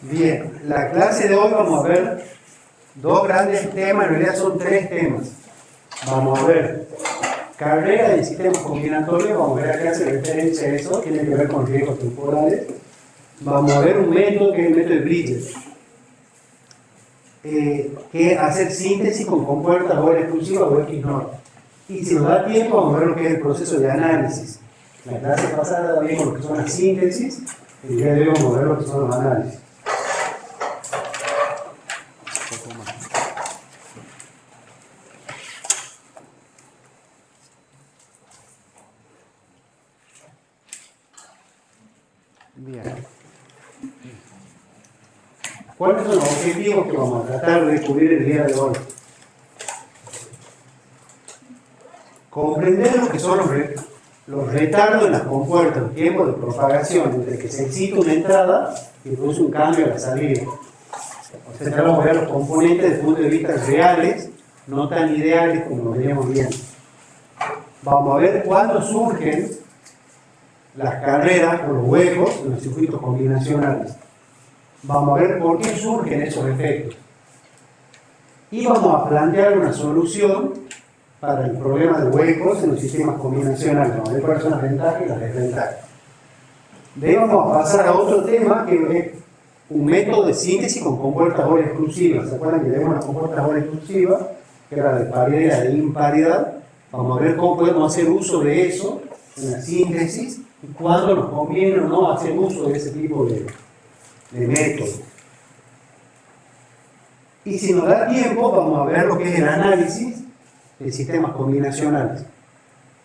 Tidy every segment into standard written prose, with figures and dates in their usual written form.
Bien, la clase de hoy vamos a ver dos grandes temas, en realidad son tres temas. Vamos a ver carrera de sistemas combinatorios, vamos a ver acá hace referencia a eso, tiene que ver con riesgos temporales. Vamos a ver un método que es el método de Bridges, que es hacer síntesis con compuertas o exclusivas o XNOR. Y si nos da tiempo, vamos a ver lo que es el proceso de análisis. La clase pasada vimos lo que son las síntesis, el día de hoy vamos a ver lo que son los análisis. Bien. ¿Cuáles son los objetivos que vamos a tratar de descubrir el día de hoy? Comprender lo que son los retardos en las compuertas, el tiempo de propagación entre que se excita una entrada y produce un cambio a la salida. O sea, ya vamos a ver los componentes desde el punto de vista reales, no tan ideales como lo veníamos viendo. Vamos a ver cuándo surgen las carreras o los huecos en los circuitos combinacionales. Vamos a ver por qué surgen esos efectos. Y vamos a plantear una solución para el problema de huecos en los sistemas combinacionales. Vamos a ver cuáles son las ventajas y las desventajas. De ahí vamos a pasar a otro tema que es un método de síntesis con compuertas Hall exclusivas. ¿Se acuerdan que tenemos una compuerta Hall exclusiva, que era de paridad y la de imparidad? Vamos a ver cómo podemos hacer uso de eso en la síntesis y cuándo nos conviene o no hacer uso de ese tipo de método. Y si nos da tiempo, vamos a ver lo que es el análisis de sistemas combinacionales.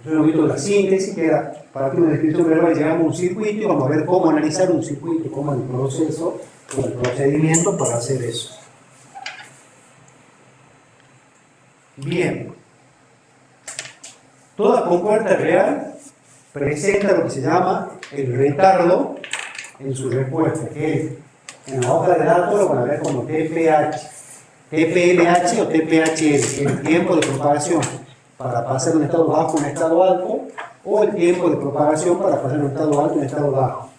Nosotros hemos visto la síntesis, que era para que una descripción verbal llegamos a un circuito y vamos a ver cómo analizar un circuito, cómo el proceso o el procedimiento para hacer eso. Bien. Toda compuerta real presenta lo que se llama el retardo en su respuesta, que en la hoja de datos lo van a ver como TPH, TPLH o TPHL, que es el tiempo de propagación para pasar de un estado bajo a un estado alto, o el tiempo de propagación para pasar de un estado alto a un estado bajo.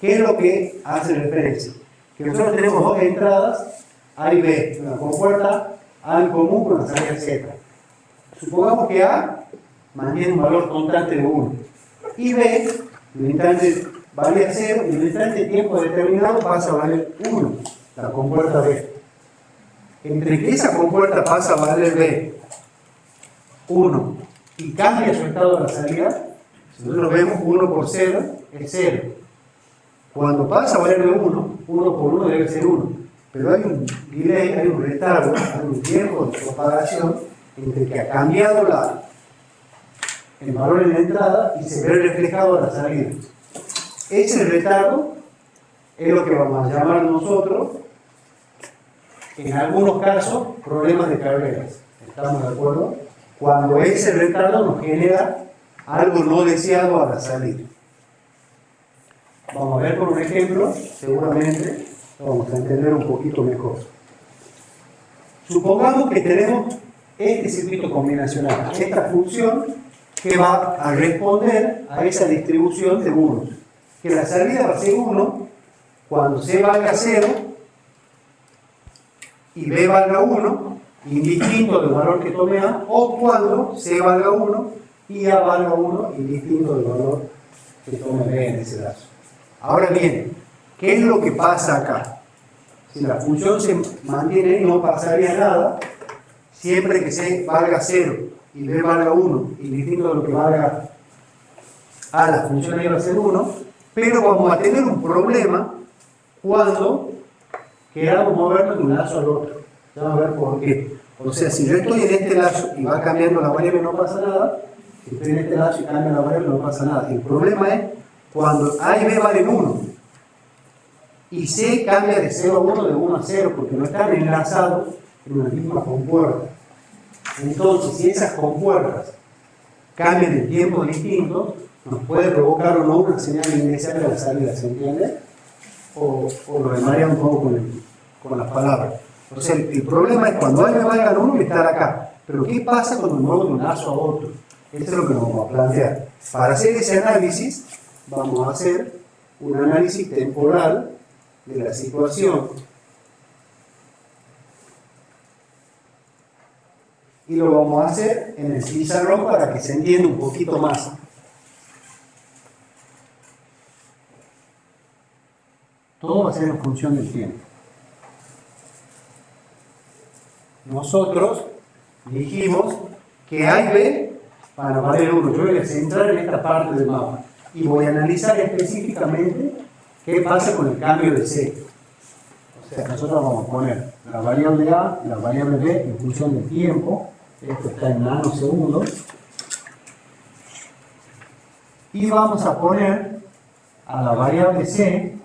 ¿Qué es lo que hace referencia? Que nosotros tenemos dos entradas, A y B, una compuerta A en común con la salida Z. Supongamos que A mantiene un valor constante de 1 y B, en un instante vale a 0 y en un instante de tiempo determinado pasa a valer 1, la compuerta B. Entre que esa compuerta pasa a valer B 1 y cambia su estado de la salida, si nosotros vemos 1 por 0 es 0. Cuando pasa a valer 1, 1 por 1 debe ser 1. Pero hay un delay, hay un retardo, hay un tiempo de propagación entre que ha cambiado el valor en la entrada y se ve reflejado a la salida. Ese retardo es lo que vamos a llamar nosotros, en algunos casos, problemas de carreras. ¿Estamos de acuerdo? Cuando ese retardo nos genera algo no deseado a la salida. Vamos a ver por un ejemplo, seguramente lo vamos a entender un poquito mejor. Supongamos que tenemos este circuito combinacional, esta función que va a responder a esa distribución de unos. Que la salida va a ser 1 cuando C valga 0 y B valga 1, indistinto del valor que tome A, o cuando C valga 1 y A valga 1, indistinto del valor que tome B en ese caso. Ahora bien, ¿qué es lo que pasa acá? Si la función se mantiene, no pasaría nada, siempre que C valga 0 y B valga 1, indistinto de lo que valga A, la función ahí va a ser 1, pero vamos a tener un problema cuando queramos movernos de un lazo al otro. Ya vamos a ver por qué. O sea, si yo estoy en este lazo y va cambiando la variable no pasa nada, si estoy en este lazo y cambia la variable no pasa nada. El problema es cuando A y B valen 1 y C cambia de 0 a 1, de 1 a 0, porque no están enlazados en una misma compuerta. Entonces, si esas compuertas cambian en tiempos distintos, nos puede provocar o no una señal indeseable a la salida, ¿se entiende? O lo desmaría un poco con las palabras. O sea, el problema es cuando A y B valgan 1 y estar acá. Pero ¿qué pasa cuando me muevo de un lazo a otro? Eso es lo que nos vamos a plantear. Para hacer ese análisis, vamos a hacer un análisis temporal de la situación y lo vamos a hacer en el pizarrón para que se entienda un poquito más. Todo va a ser en función del tiempo. Nosotros dijimos que A y B van a valer 1. Yo voy a centrar en esta parte del mapa y voy a analizar específicamente qué pasa con el cambio de C. O sea, nosotros vamos a poner la variable A y la variable B en función del tiempo. Esto está en nanosegundos. Y vamos a poner a la variable C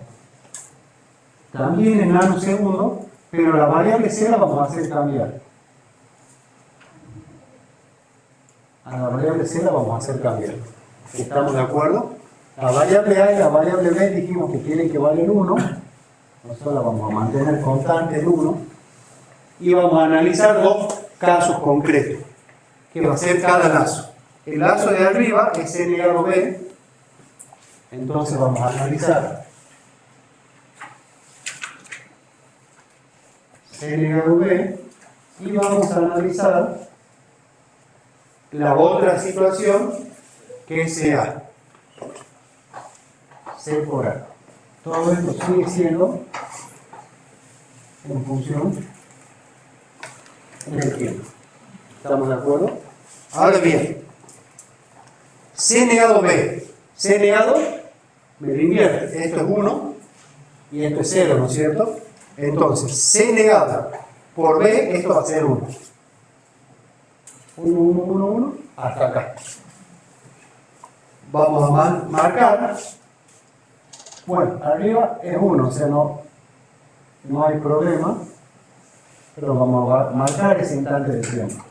también en nanosegundos, pero la variable C la vamos a hacer cambiar. A la variable C la vamos a hacer cambiar. ¿Estamos de acuerdo? La variable A y la variable B dijimos que tienen que valer 1. Nosotros la vamos a mantener constante en 1. Y vamos a analizar dos casos concretos, que va a ser cada lazo. El lazo de arriba es C negado B. Entonces vamos a analizar C negado B y vamos a analizar la otra situación que es CA. C por A. Todo esto sigue siendo en función del tiempo. ¿Estamos de acuerdo? Ahora bien, C negado B. C negado me lo invierte. Esto es 1 y esto es 0, ¿no es cierto? Entonces, C negado por B, esto va a ser 1. 1, 1, 1, 1, hasta acá. Vamos a marcar. Bueno, arriba es 1, o sea, no hay problema. Pero vamos a marcar ese instante de tiempo.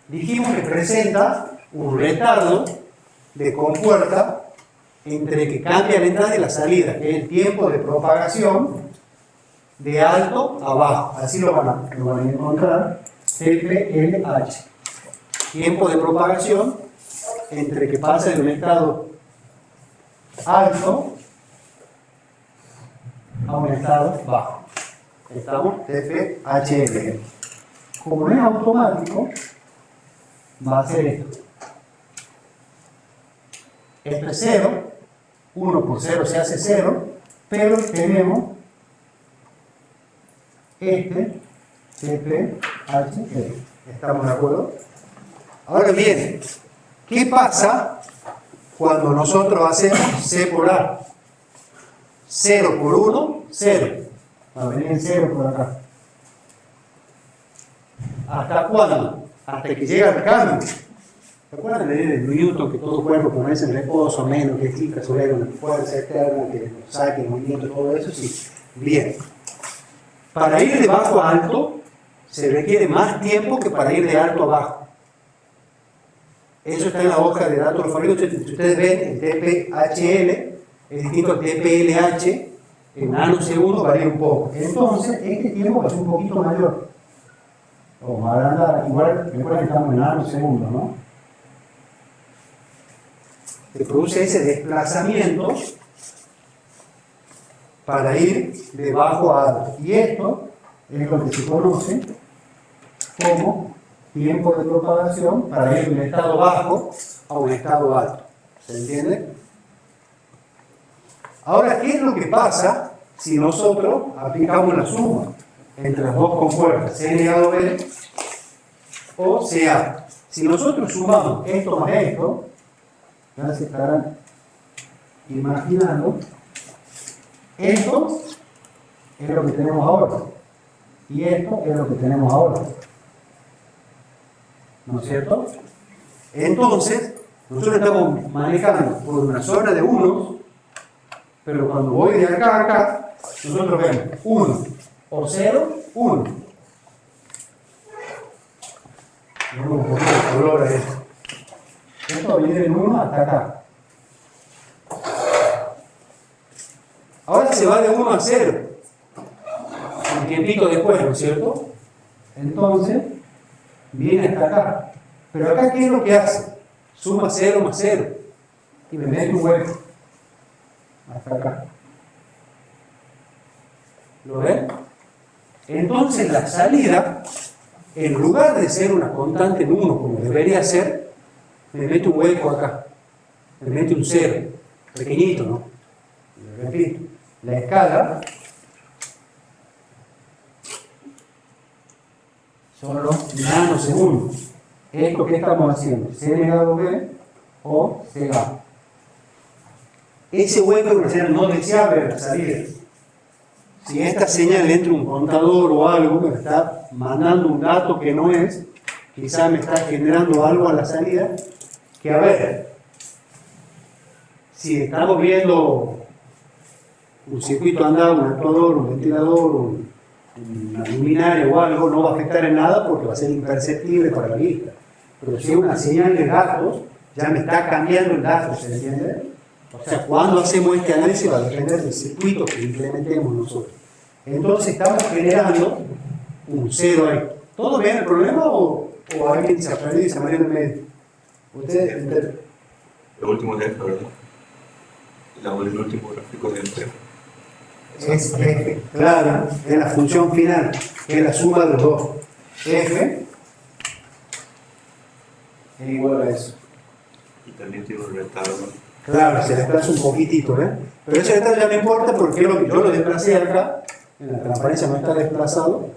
Dijimos que presenta un retardo de compuerta entre que cambia la entrada y la salida, que es el tiempo de propagación de alto a bajo. Así lo van a encontrar. TPLH. Tiempo de propagación entre que pasa de un estado alto a un estado bajo. Estamos TPHL. Como no es automático, va a ser esto. Esto es 0. 1 por 0 se hace 0, pero tenemos este TPHL. ¿Estamos de acuerdo? Ahora bien, ¿qué pasa cuando nosotros hacemos C por A? 0 por 1, 0. Va a venir en 0 por acá. ¿Hasta cuándo? Hasta que llega el cambio. ¿Se acuerdan de Newton que todo cuerpo permanece en reposo, menos que explica sobre una fuerza externa, que saque el movimiento, todo eso? Sí. Bien. Para ir de bajo a alto se requiere más tiempo que para ir de alto a bajo. Eso está en la hoja de datos alfabéticos. Ustedes ven el TPHL es distinto al TPLH, en nanosegundos varía un poco. Entonces, este tiempo va a ser un poquito mayor. Vamos a agrandar, igual recuerden que estamos en nanosegundos, ¿no? Se produce ese desplazamiento para ir de bajo a alto. Y esto es lo que se conoce como tiempo de propagación para ir de un estado bajo a un estado alto. ¿Se entiende? Ahora, ¿qué es lo que pasa si nosotros aplicamos la suma entre las dos compuertas, C negado B o CA? Si nosotros sumamos esto más esto, ya se estarán imaginando, esto es lo que tenemos ahora y esto es lo que tenemos ahora, ¿no es cierto? Entonces, nosotros estamos manejando por una zona de unos, pero cuando voy de acá a acá, nosotros vemos 1 o 0, 1. Vamos un poquito de color a esto. Esto viene del 1 hasta acá. Ahora se va de 1 a 0. Un tiempito después, ¿no es cierto? Entonces, viene hasta acá. Pero acá, ¿qué es lo que hace? Suma 0 más 0. Y me mete un hueco. hasta acá. ¿Lo ven? Entonces la salida, en lugar de ser una constante en 1 como debería ser, me mete un hueco acá, me mete un 0, pequeñito, ¿no? Y repito, la escala son los nanosegundos. ¿Esto qué estamos haciendo? C negado B o C A. Ese hueco es una señal no deseable de la salida. Si esta señal entra un contador o algo, me está mandando un dato que no es, quizás me está generando algo a la salida, que a ver, si estamos viendo un circuito andado, un actuador, un ventilador, una luminaria o algo, no va a afectar en nada porque va a ser imperceptible para la vista. Pero si es una señal de datos, ya me está cambiando el dato, ¿se entiende? O sea, cuando hacemos este análisis va a depender del circuito que implementemos nosotros. Entonces estamos generando un 0 ahí. ¿Todo bien el problema o alguien se ha perdido y se mareó en el medio? Ustedes entienden. Lo último es esto, ¿verdad? El último gráfico de empleo. Es F, claro, es la función final, que es la suma de los dos. F es igual a eso. Y también tiene un retardo. Claro, se desplaza un poquitito, ¿eh? Pero ese retardo ya no importa porque yo lo desplacé acá, en la transparencia no está desplazado,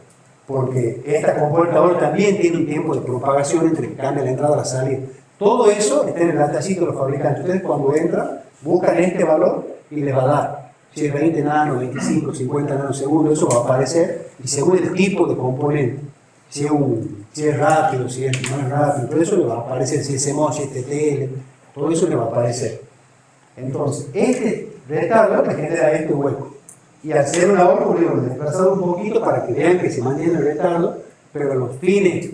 porque esta comportadora también tiene un tiempo de propagación entre que cambia la entrada y la salida. Todo eso está en el datacito de los fabricantes. Ustedes cuando entran, buscan este valor y les va a dar. Si es 20 nanos, 25, 50 nanosegundos, eso va a aparecer y según el tipo de componente. Si es rápido, si es más rápido, todo eso le va a aparecer. Si es EMOS, si es TTL, todo eso le va a aparecer. Entonces, este retardo le genera este hueco. Y al ser una hora, lo he desplazado un poquito para que vean que se mantiene el retardo, pero a los fines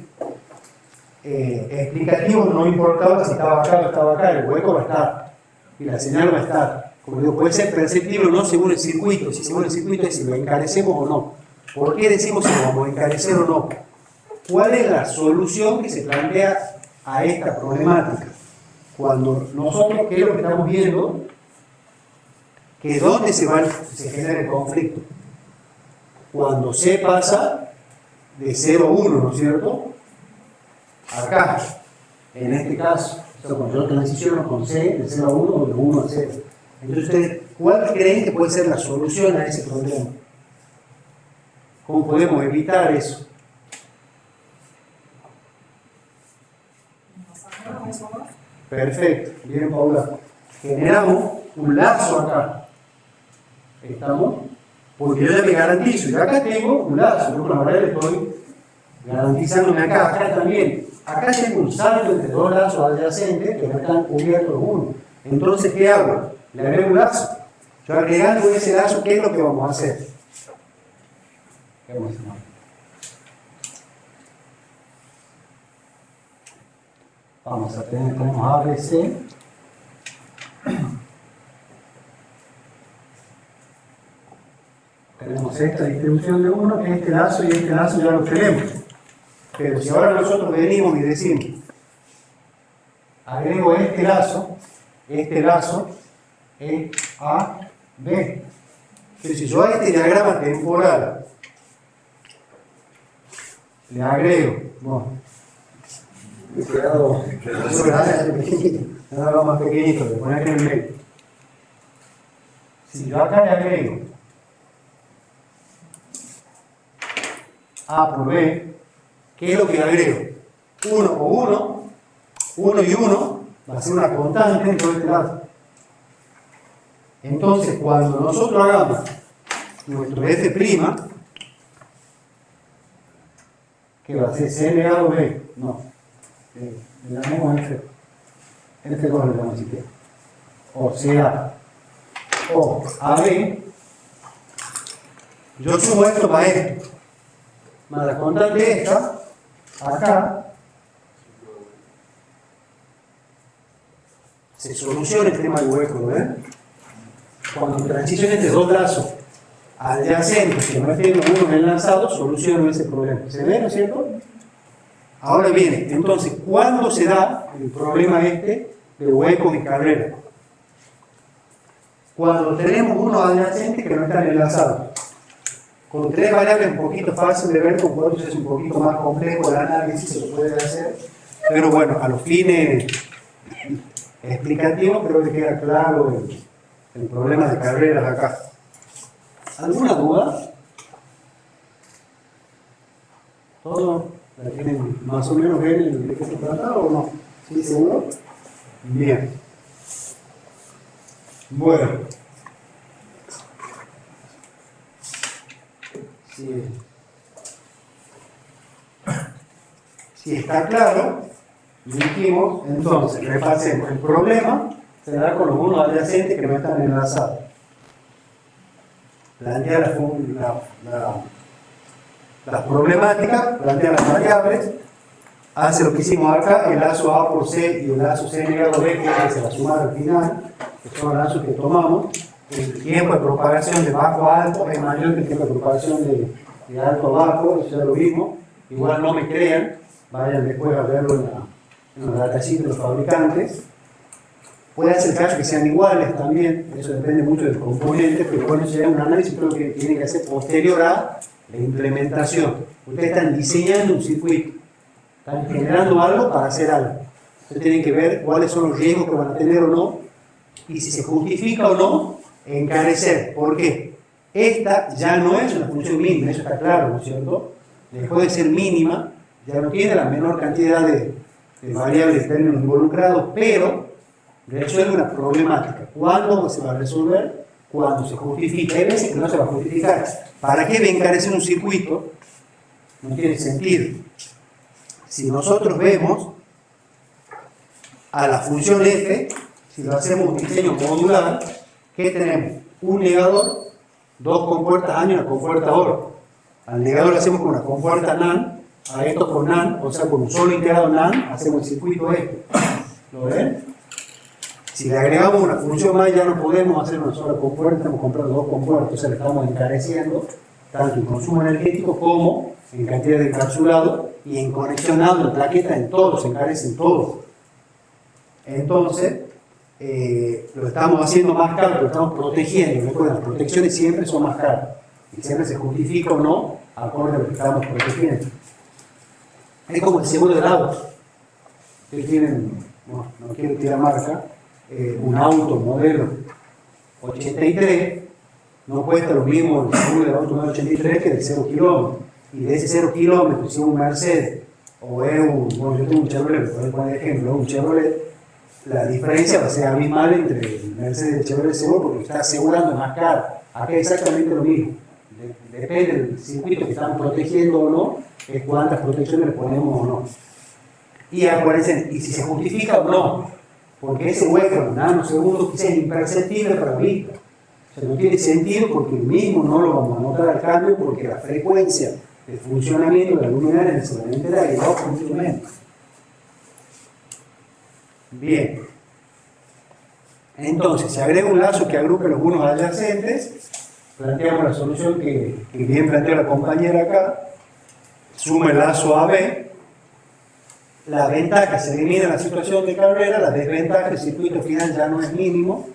explicativos no importaba si estaba acá o estaba acá, el hueco va a estar y la señal va a estar. Como digo, puede ser perceptible o no según el circuito. Si según el circuito es si lo encarecemos o no. ¿Por qué decimos si lo vamos a encarecer o no? ¿Cuál es la solución que se plantea a esta problemática? Cuando nosotros, ¿qué es lo que estamos viendo? Que ¿dónde se genera el conflicto? Cuando C pasa de 0 a 1, ¿no es cierto? Acá, en este caso, cuando yo transiciono con C de 0 a 1 o de 1 a 0. Entonces, ¿ustedes cuál creen que puede ser la solución a ese problema? ¿Cómo podemos evitar eso? Perfecto, bien Paula. Generamos un lazo acá. ¿Estamos? Porque yo ya me garantizo, y acá tengo un lazo, yo con la verdad estoy garantizándome acá también. Acá tengo un salto entre dos lazos adyacentes que no están cubiertos uno. Entonces, ¿qué hago? Le agrego un lazo. Yo agregando ese lazo, ¿qué es lo que vamos a hacer? ¿Qué vamos a hacer? Vamos a tener, tenemos ABC. Tenemos esta distribución de 1, este lazo y este lazo ya lo tenemos. Pero si ahora nosotros venimos y decimos, agrego este lazo es A, B. Pero si yo a este diagrama temporal le agrego, bueno, cuidado, nada más pequeñito, le poner en el medio. Si yo acá le agrego A por B, ¿qué es lo que le agrego? 1 por 1, 1 y 1, va a ser una constante en todo este lado. Entonces, cuando nosotros hagamos nuestro F', ¿qué va a ser? C negado B, no. Le damos F2 le damos siquiera. O CA. O AB. Yo sumo esto para esto. Más la constante esta, acá, se soluciona el tema del hueco, ¿no ven? Cuando transicione entre dos lazos adyacentes que no estén uno enlazados, soluciono ese problema. ¿Se ve, no es cierto? Ahora viene, entonces, ¿cuándo se da el problema este de huecos y carreras? Cuando tenemos unos adyacentes que no están enlazados. Con tres variables un poquito fácil de ver, con cuatro es un poquito más complejo el análisis, se lo puede hacer. Pero bueno, a los fines explicativos creo que queda claro el problema de carreras acá. ¿Alguna duda? ¿Todos la tienen más o menos bien de qué se trata o no? ¿Sí, seguro? Bien. Bueno. Si está claro, dijimos, entonces repasemos. El problema se da con los unos adyacentes que no están enlazados. Plantea las problemáticas, plantea las variables, hace lo que hicimos acá, el lazo A por C y el lazo C negado B, que se va a sumar al final, que son los lazos que tomamos. El tiempo de propagación de bajo a alto es mayor que el tiempo de propagación de alto a bajo, eso ya lo vimos. Igual no me crean, vayan después a verlo en los datasheets de los fabricantes. Puede ser caso que sean iguales también, eso depende mucho del componente, pero bueno, eso ya es un análisis creo que tiene que hacer posterior a la implementación. Ustedes están diseñando un circuito, están generando algo para hacer algo. Ustedes tienen que ver cuáles son los riesgos que van a tener o no, y si se justifica o no, encarecer. ¿Por qué? Esta ya no es una función mínima, eso está claro, ¿no es cierto? Dejó de ser mínima, ya no tiene la menor cantidad de variables de términos involucrados, pero resuelve una problemática. ¿Cuándo se va a resolver? Cuando se justifica. Hay veces que no se va a justificar. ¿Para qué encarecer un circuito? No tiene sentido. Si nosotros vemos a la función f, si lo hacemos un diseño modular, ¿qué tenemos? Un negador, dos compuertas AND y una compuerta OR. Al negador lo hacemos con una compuerta NAND, a esto con NAND, o sea, con un solo integrado NAND, hacemos el circuito este. ¿Lo ven? Si le agregamos una función más, ya no podemos hacer una sola compuerta, estamos comprando dos compuertas, o sea, le estamos encareciendo tanto en consumo energético como en cantidad de encapsulado y en conexionado la plaqueta en todo, se encarece en todo. Entonces, lo estamos haciendo más caro, lo estamos protegiendo. Recuerden, las protecciones siempre son más caras y siempre se justifica o no acorde a lo que estamos protegiendo. Es como el seguro del auto. Ustedes tienen, no quiero tirar marca, un auto modelo 83, no cuesta lo mismo el seguro del auto modelo 83 que de 0 kilómetros. Y de ese 0 kilómetros, si es un Mercedes o es bueno, yo tengo un Chevrolet, por poner ejemplo, un Chevrolet, la diferencia va a ser abismal entre el Mercedes y el Chevrolet seguro porque está asegurando más caro. Acá es exactamente lo mismo. Depende del circuito que estamos protegiendo o no, es cuántas protecciones le ponemos o no. Y acuérdense, y si se justifica o no, porque ese hueco en nanosegundos quizás es imperceptible para la vista. O sea, no tiene sentido porque el mismo no lo vamos a notar al cambio porque la frecuencia de funcionamiento de la luminaria necesariamente da y no mucho menos. Bien. Entonces, se agrega un lazo que agrupe los unos adyacentes, planteamos la solución que bien planteó la compañera acá, suma el lazo AB, la ventaja se elimina en la situación de carrera, la desventaja del circuito final ya no es mínimo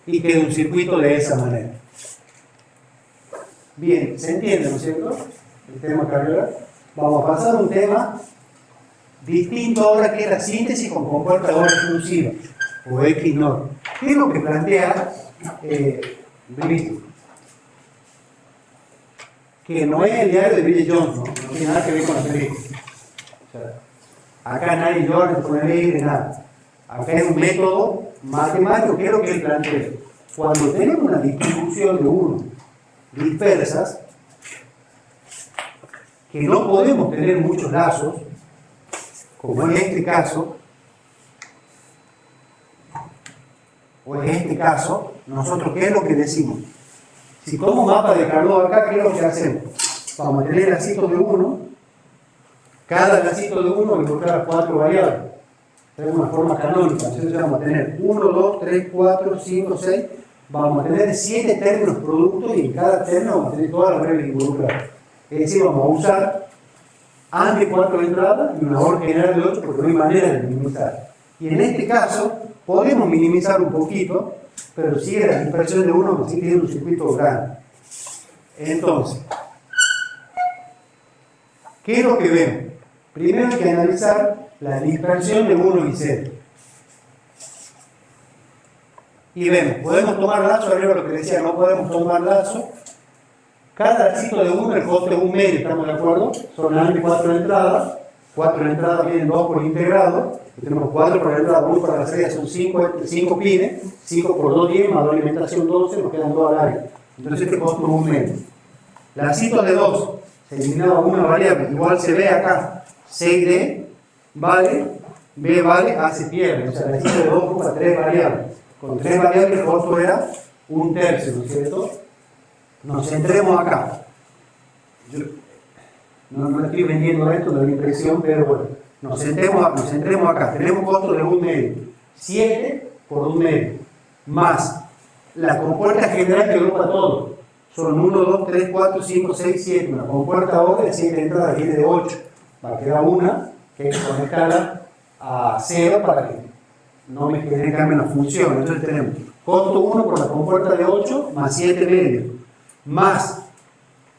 y queda un circuito de esa manera. Bien, ¿se entiende, no es cierto? El tema carrera. Vamos a pasar a un tema distinto ahora que es la síntesis con compuerta OR exclusiva o XNOR. ¿Qué es lo que plantea Bridges? Que no es el diario de Bridges Jones, no tiene nada que ver con la película. O sea, acá nadie llora ni pone alegre, nada. Acá es un método matemático, que es lo que él plantea. Cuando tenemos una distribución de 1 dispersas, que no podemos tener muchos lazos, como en este caso, o en este caso, nosotros, ¿qué es lo que decimos? Si tomo mapa de Carnot acá, ¿qué es lo que hacemos? Vamos a tener lacitos de 1, cada lacito de 1 involucra 4 variables. Es una forma canónica, entonces vamos a tener 1, 2, 3, 4, 5, 6, vamos a tener 7 términos productos y en cada término vamos a tener todas las variables involucradas. Es decir, vamos a usar AND de 4 entradas y una OR general de 8 porque no hay manera de minimizar. Y en este caso, podemos minimizar un poquito pero sigue la dispersión de 1, que sí tiene un circuito grande. Entonces, ¿qué es lo que vemos? Primero hay que analizar la dispersión de 1 y 0. Y vemos, podemos tomar lazo, arriba lo que decía, no podemos tomar lazo. Cada lacito de 1, el costo es 1 medio, ¿estamos de acuerdo? Solamente 4 entradas. 4 entradas vienen 2 por integrado. Tenemos 4 por entrada, 1 para la salida, son 5 pines. 5 por 2, 10, más 2 alimentación, 12, nos quedan 2 al aire. Entonces este costo es 1 medio. Lacito de 2, se eliminaba una variable, igual se ve acá. 6D vale, B vale, A se pierde. O sea, lacito de 2 ocupa 3 variables. Con 3 variables el costo era 1/3, ¿no es cierto? Nos centremos acá. Yo no estoy vendiendo esto, da la impresión, pero bueno, nos centremos acá. Tenemos costo de 1 medio. 7 por 1 medio. Más la compuerta general que agrupa todo. Son 1, 2, 3, 4, 5, 6, 7. Una compuerta ahora de 7 entradas viene de 8. Va a quedar una que hay que conectarla a 0 para que no me cambien las funciones. Entonces tenemos costo 1 por la compuerta de 8 más 7 medios. Más,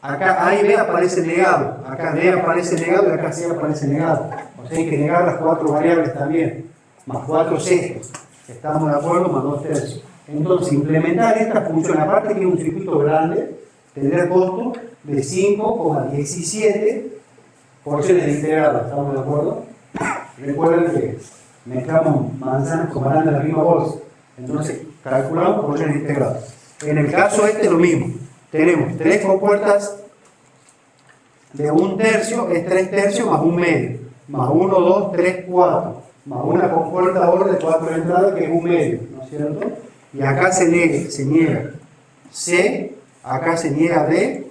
acá A y B aparece negado, acá D aparece negado y acá C aparece negado. O sea, hay que negar las 4 variables también, más 4 sextos. ¿Estamos de acuerdo? Más 2/3. Entonces, implementar esta función, aparte que es un circuito grande, tendrá costo de 5,17 porciones de integrado. ¿Estamos de acuerdo? Recuerden que mezclamos manzanas con bananas en la misma bolsa. Entonces, calculamos porciones de integrado. En el caso este, lo mismo. Tenemos 3 compuertas de 1/3, es 3/3 más 1 medio, más 1, 2, 3, 4, más una compuerta ahora de 4 entradas que es 1 medio, ¿no es cierto? Y acá se niega C, acá se niega D,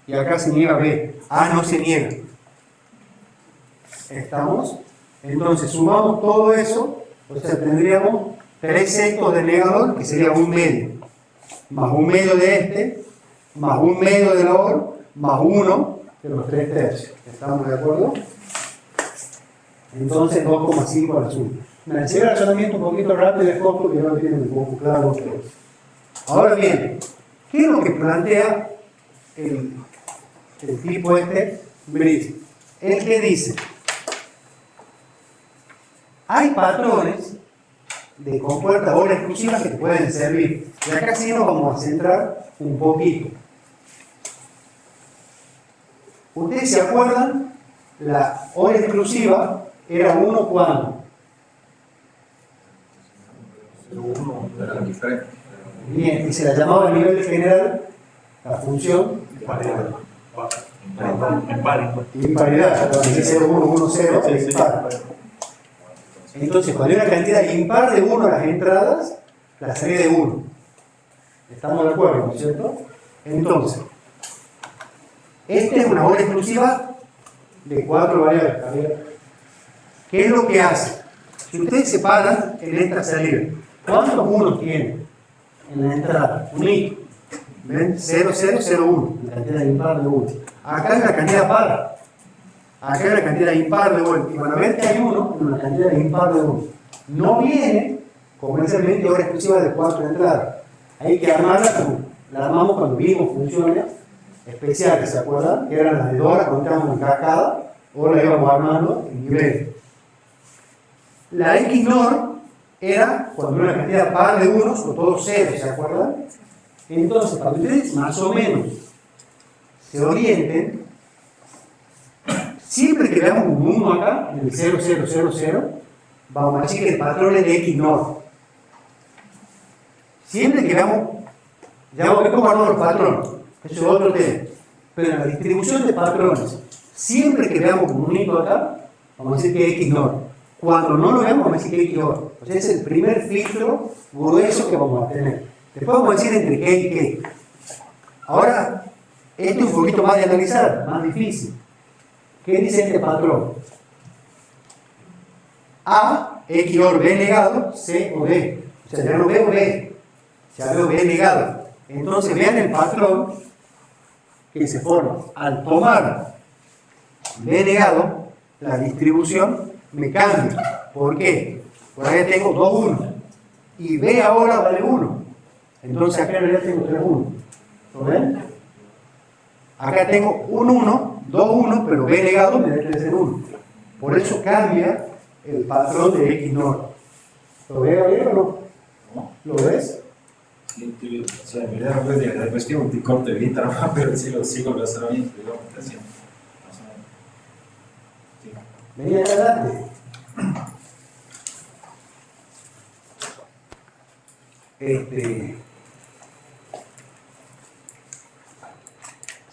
y acá se niega B. A no se niega. ¿Estamos? Entonces sumamos todo eso, o sea, tendríamos 3 sextos de negador, que sería 1 medio. Más 1 medio de este, más 1 medio de la OR, más 1 de los 3/3. ¿Estamos de acuerdo? Entonces 2,5 al sur. Me lancé el razonamiento un poquito rápido de costo que no lo tienen un poco claro ustedes. Ahora bien, ¿qué es lo que plantea el tipo este? Brice. El que dice, hay patrones de compuertas ahora exclusivas que te pueden servir. Y acá sí nos vamos a centrar un poquito. ¿Ustedes se acuerdan? La hora exclusiva era 1 cuando. Bien, y se la llamaba a nivel general la función imparidad. 0, 1, 1, 0, el impar. Entonces, cuando hay una cantidad impar de 1 a las entradas, la salida de 1. ¿Estamos de acuerdo, no es cierto? Entonces, esta es una hora exclusiva de 4 variables. ¿Qué es lo que hace? Si ustedes se paran en esta salida, ¿cuántos unos tienen en la entrada? Unito. ¿Ven? 0, 0, 0, 1. La cantidad impar de 1. Acá es la cantidad par. Acá hay una cantidad impar de 1. Y van a ver que hay uno en una cantidad impar de 1. No viene comercialmente hora exclusiva de 4 entradas. Hay que armarla como la armamos cuando vimos funciones especiales, ¿se acuerdan? Que eran las de Dora, cuando estábamos en cascada, o la íbamos armando en nivel. La XNOR era cuando una cantidad par de unos o todos ceros, ¿se acuerdan? Entonces, para que ustedes más o menos se orienten, siempre que veamos un 1 acá, en el 0, 0, 0, 0, vamos a decir que el patrón es de XNOR. Siempre que veamos, ya vamos a ver cómo armamos los patrones, eso es otro tema. Pero en la distribución de patrones, siempre que veamos un unito acá, vamos a decir que es XNOR. Cuando no lo veamos, vamos a decir que es XOR. O sea, es el primer filtro grueso que vamos a tener. Después vamos a decir entre qué y qué. Ahora, esto es un poquito más de analizar, más difícil. ¿Qué dice este patrón? A, XOR, B negado, C o D. O sea, ya no veo B, ya veo B negado. Entonces vean el patrón que se forma. Al tomar B negado, la distribución me cambia. ¿Por qué? Por ahí tengo 2 1. y B ahora vale 1. Entonces acá en realidad tengo 3 1. ¿Lo ven? Acá tengo un 1, 2 1, pero B negado me da 3 en 1. Por eso cambia el patrón de X NOR. ¿Lo ve Gabriel o no? ¿Lo ves? Sí, o sea, en realidad después que un corte de vista, ¿no? Pero sí lo sigo, lo hace bien, digamos, así. Sí. Venía acá adelante.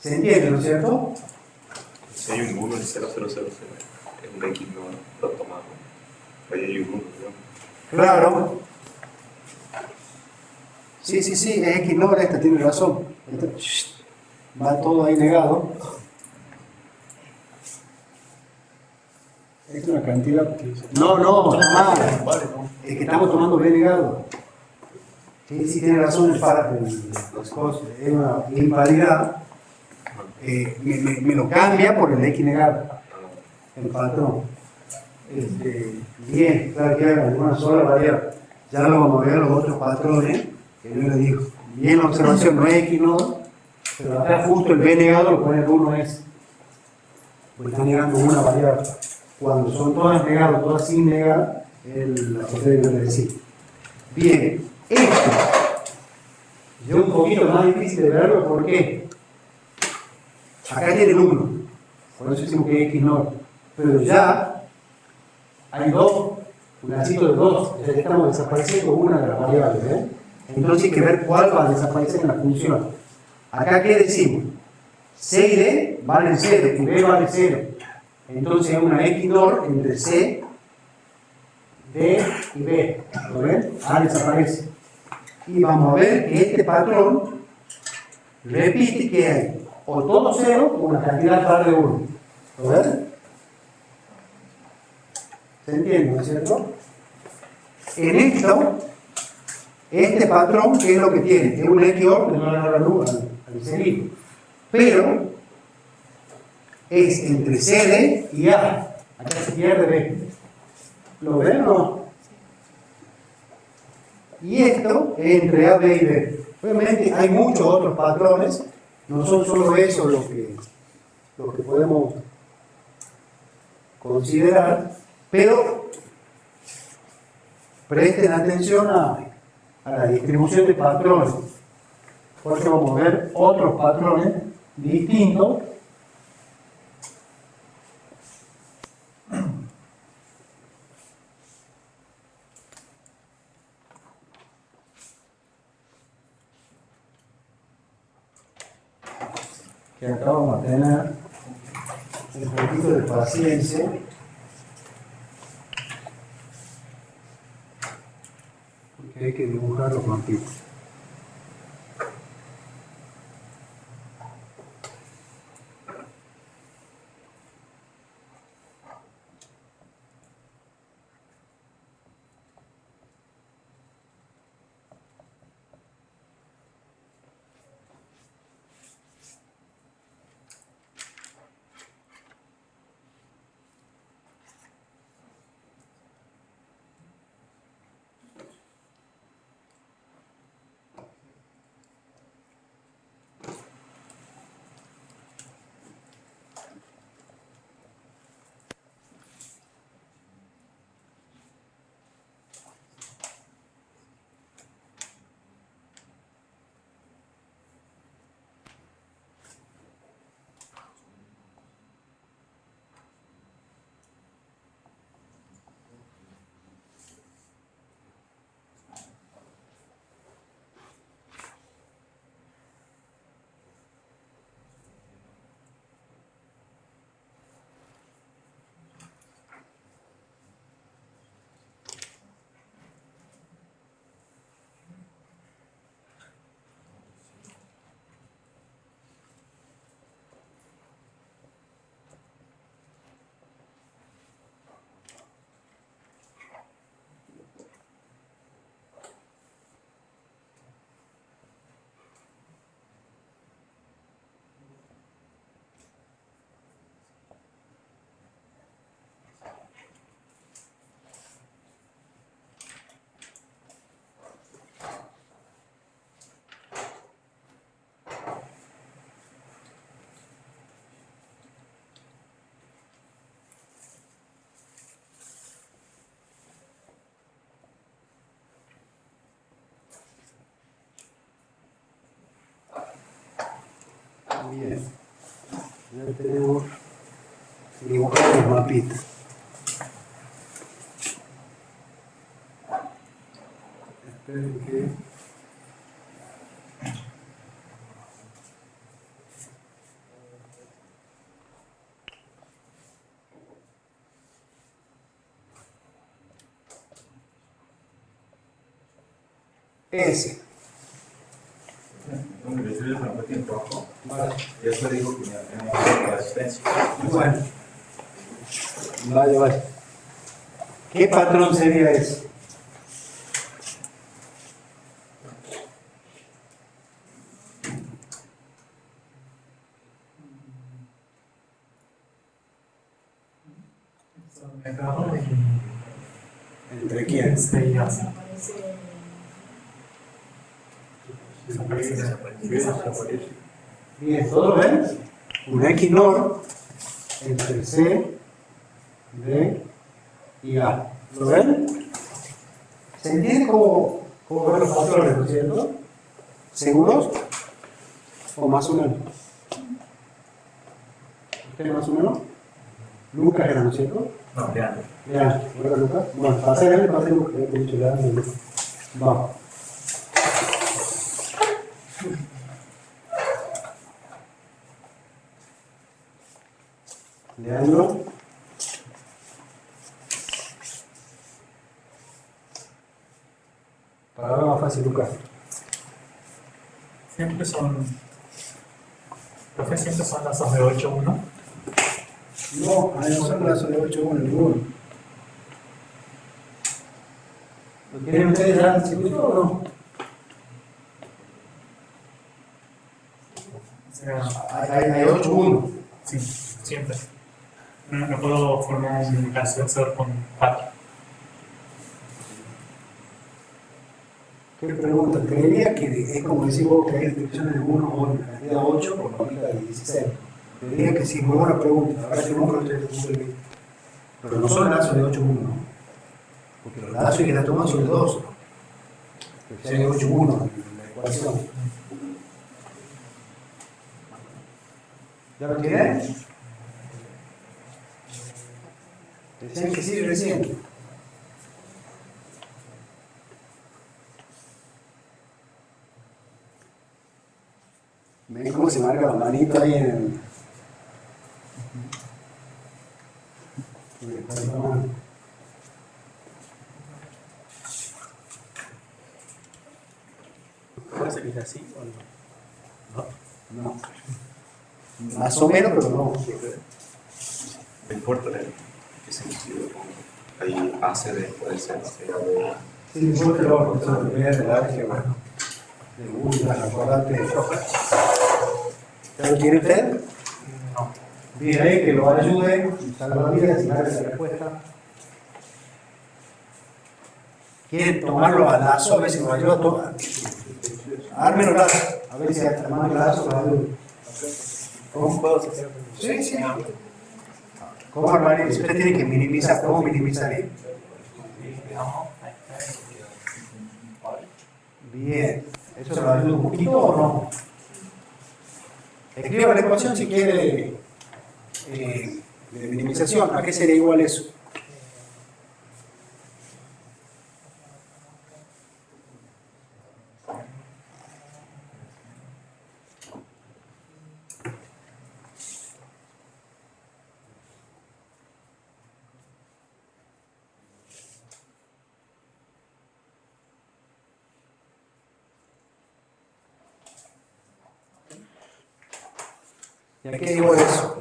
¿Se entiende, no es cierto? Si hay un 1 en 0000, es un X no lo tomamos. Ahí hay un 1, digamos. Claro. Sí, es X NOR, esta tiene razón. Va todo ahí negado. Esta es una cantidad. No, mal. Es que estamos tomando B negado. Sí, tiene razón el par de las cosas. Es una imparidad. Me lo cambia por el X negado. El patrón. Bien, claro que hay alguna sola variable. Ya lo vamos a ver los otros patrones. Que yo le digo. Bien la observación, no es X NOR, pero acá justo el B negado lo pone el 1S. Porque está negando una variable. Cuando son todas negadas, todas sin negar, la cosa debe decir. Bien, esto es un poquito más difícil de verlo, ¿por qué? Acá tienen 1, por eso decimos que es X NOR, pero ya hay 2, un lacito de 2, ya estamos desapareciendo una de las variables, ¿eh? Entonces hay que ver cuál va a desaparecer en la función. Acá, ¿qué decimos? C y D valen 0 y B vale 0. Entonces hay una X NOR entre C, D y B. ¿Lo ven? A desaparece. Y vamos a ver que este patrón repite que hay o todo 0 o una cantidad par de 1. ¿Lo ven? ¿Se entiende, no es cierto? En esto, este patrón, ¿qué es lo que tiene? Es un X OR que no le da la luz al seguir. Pero es entre CD y A. Acá se pierde B. ¿Lo ven o no? Y esto es entre A, B y B. Obviamente hay muchos otros patrones, no son solo esos los que podemos considerar, pero presten atención a la distribución de patrones, porque vamos a ver otros patrones distintos. Que acá vamos a tener un poquito de paciencia. Porque hay que dibujar los mapitos. Bien. Ya tenemos dibujado los mapitas. Esperen que... Ese. Hombre, yo le metí en rojo. Vale. Y después dijo que me la asistencia. Bueno. Vale, vale. ¿Qué patrón sería ese? ¿Entre quién? Bien, ¿todos lo ven? Un XNOR entre C, D y A. ¿Lo ven? ¿Se entiende cómo ver los patrones, no es cierto? ¿Seguros? ¿O más o menos? ¿Usted más o menos? Lucas era, ¿no es cierto? No, ya. Leandro. ¿Verdad, Lucas? Bueno, pasa él, pasa Lucas, he dicho Leandro y Lucas. Vamos. Leandro. Para ahora más fácil, Lucas. Siempre son. Profe, siempre son lazos de 8-1. No, a no son lazos de 8 con el 1. ¿Lo quieren ustedes ya el circuito o no? O sea, Hay 8 1. sí, siempre. No puedo formar un cancelador con 4. ¿Qué pregunta? Creería que es como decir vos que hay restricciones de 1 o en cantidad 8 por papita de 16. Creería que sí, muy buena pregunta. Ahora que nunca lo estoy desde el punto de vista. Pero no son lazos de 8 1, ¿no? Porque los lazos que la toman son de 2. Que sea de 8 1 en la ecuación. ¿Ya lo tienen? Decían que sí recién. ¿Ven cómo se marca la manito ahí en el... ¿Puede salir así o no? No. Más o menos, pero no. No importa en qué sentido. Ahí ACD puede ser CAD. Sí, igual que lo vamos a ver el álgebra. De Google, acordate. ¿Ya lo tiene usted? No. Diré que lo ayude, salva vidas y darle la respuesta. ¿Quieren tomarlo a lazo? A ver si nos ayuda a tomar. Ármenlo lazo. A ver si armar el lazo nos ayuda. ¿Cómo puedo hacer? Sí, sí. ¿Cómo armar? Si usted tiene que minimizar, ¿cómo minimizaría? Bien. ¿Eso se lo ayuda un poquito o no? Escriba la ecuación si quiere de minimización. ¿A qué sería igual eso? ¿Y a qué digo eso?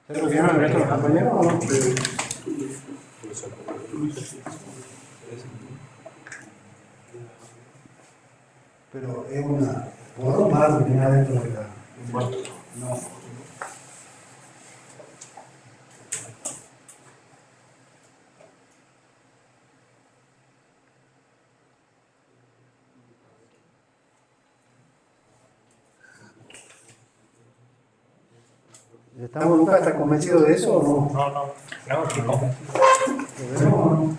¿Se lo vieron el resto de los compañeros o no? Pero es una... ¿Puedo más lo que tiene adentro de la...? No. ¿Estamos, Lucas, estás convencido de eso o no? No, estoy convencido. ¿Lo vemos o no?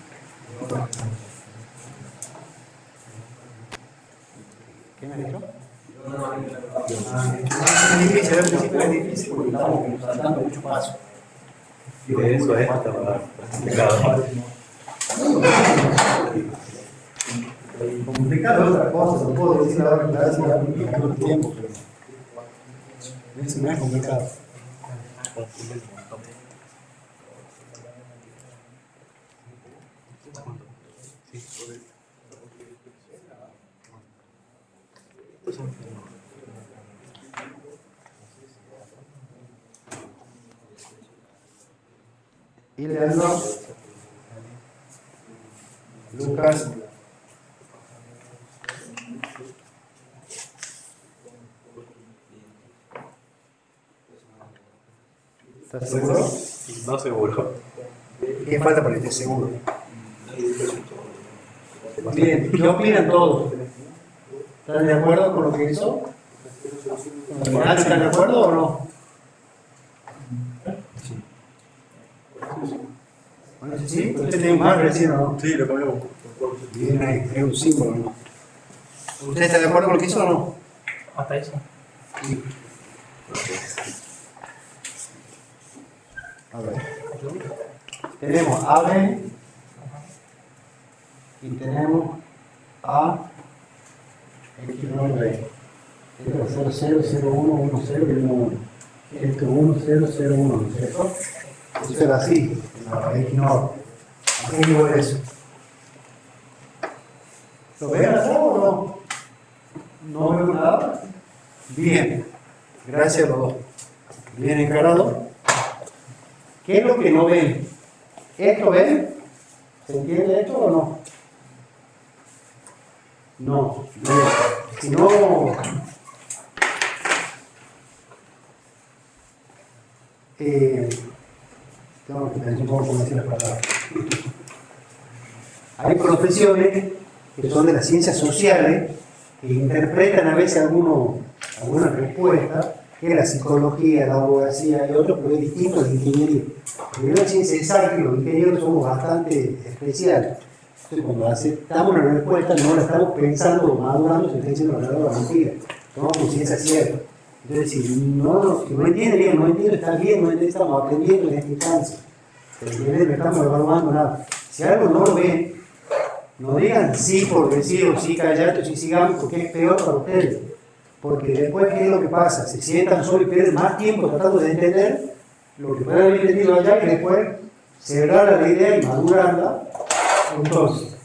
¿Qué me has dicho? Es difícil, al principio es difícil porque estamos saltando muchos pasos. Y de eso a esto estaba complicado. Complicado es otra cosa, no puedo decir ahora que casi ya todo el tiempo, pero eso no es complicado. Y Leandro, Lucas, ¿estás seguro? No seguro. ¿Qué falta para que estés seguro? Bien, ¿qué opinan todos? ¿Están de acuerdo con lo que hizo? ¿Están de acuerdo o no? Bueno, sí, usted tiene un más recién, ¿no? Sí, lo cambiamos. Bien ahí, es un símbolo, ¿no? ¿Usted está de acuerdo con lo que hizo o no? Hasta eso. Sí. A ver. Tenemos AB y tenemos A X9B. Esto es 0, 0, 1, 1, 0 y 1, 1. Esto es 1, 0, 0, 1, ¿no es cierto? Eso era así, la X9. ¿A qué nivel es eso? ¿Lo ven acá o no? ¿No veo nada? Bien, gracias a los dos. Bien encarado. ¿Qué es lo que no ven? ¿Esto ven? ¿Se entiende esto o no? No. Si no... tengo que pensar un poco cómo decir las palabras. Hay profesiones que son de las ciencias sociales que interpretan a veces alguna respuesta, que es la psicología, la abogacía y otros, pero es distinto a la ingeniería. En la ciencia exacta, los ingenieros somos bastante especiales. Entonces, cuando aceptamos una respuesta, no la estamos pensando o madurando, se está diciendo la verdad o la mentira. Tomamos conciencia cierta. Entonces, si no entiende bien, no entiende, está bien, no entiende, estamos aprendiendo en esta instancia. No estamos evaluando nada. Si algo no lo ven, no digan sí por decir o sí callate o sí sigamos, porque es peor para ustedes. Porque después, ¿qué es lo que pasa? Se sientan solos y pierden más tiempo tratando de entender lo que pueden haber entendido allá y después cerrar la idea y madurarla. Entonces,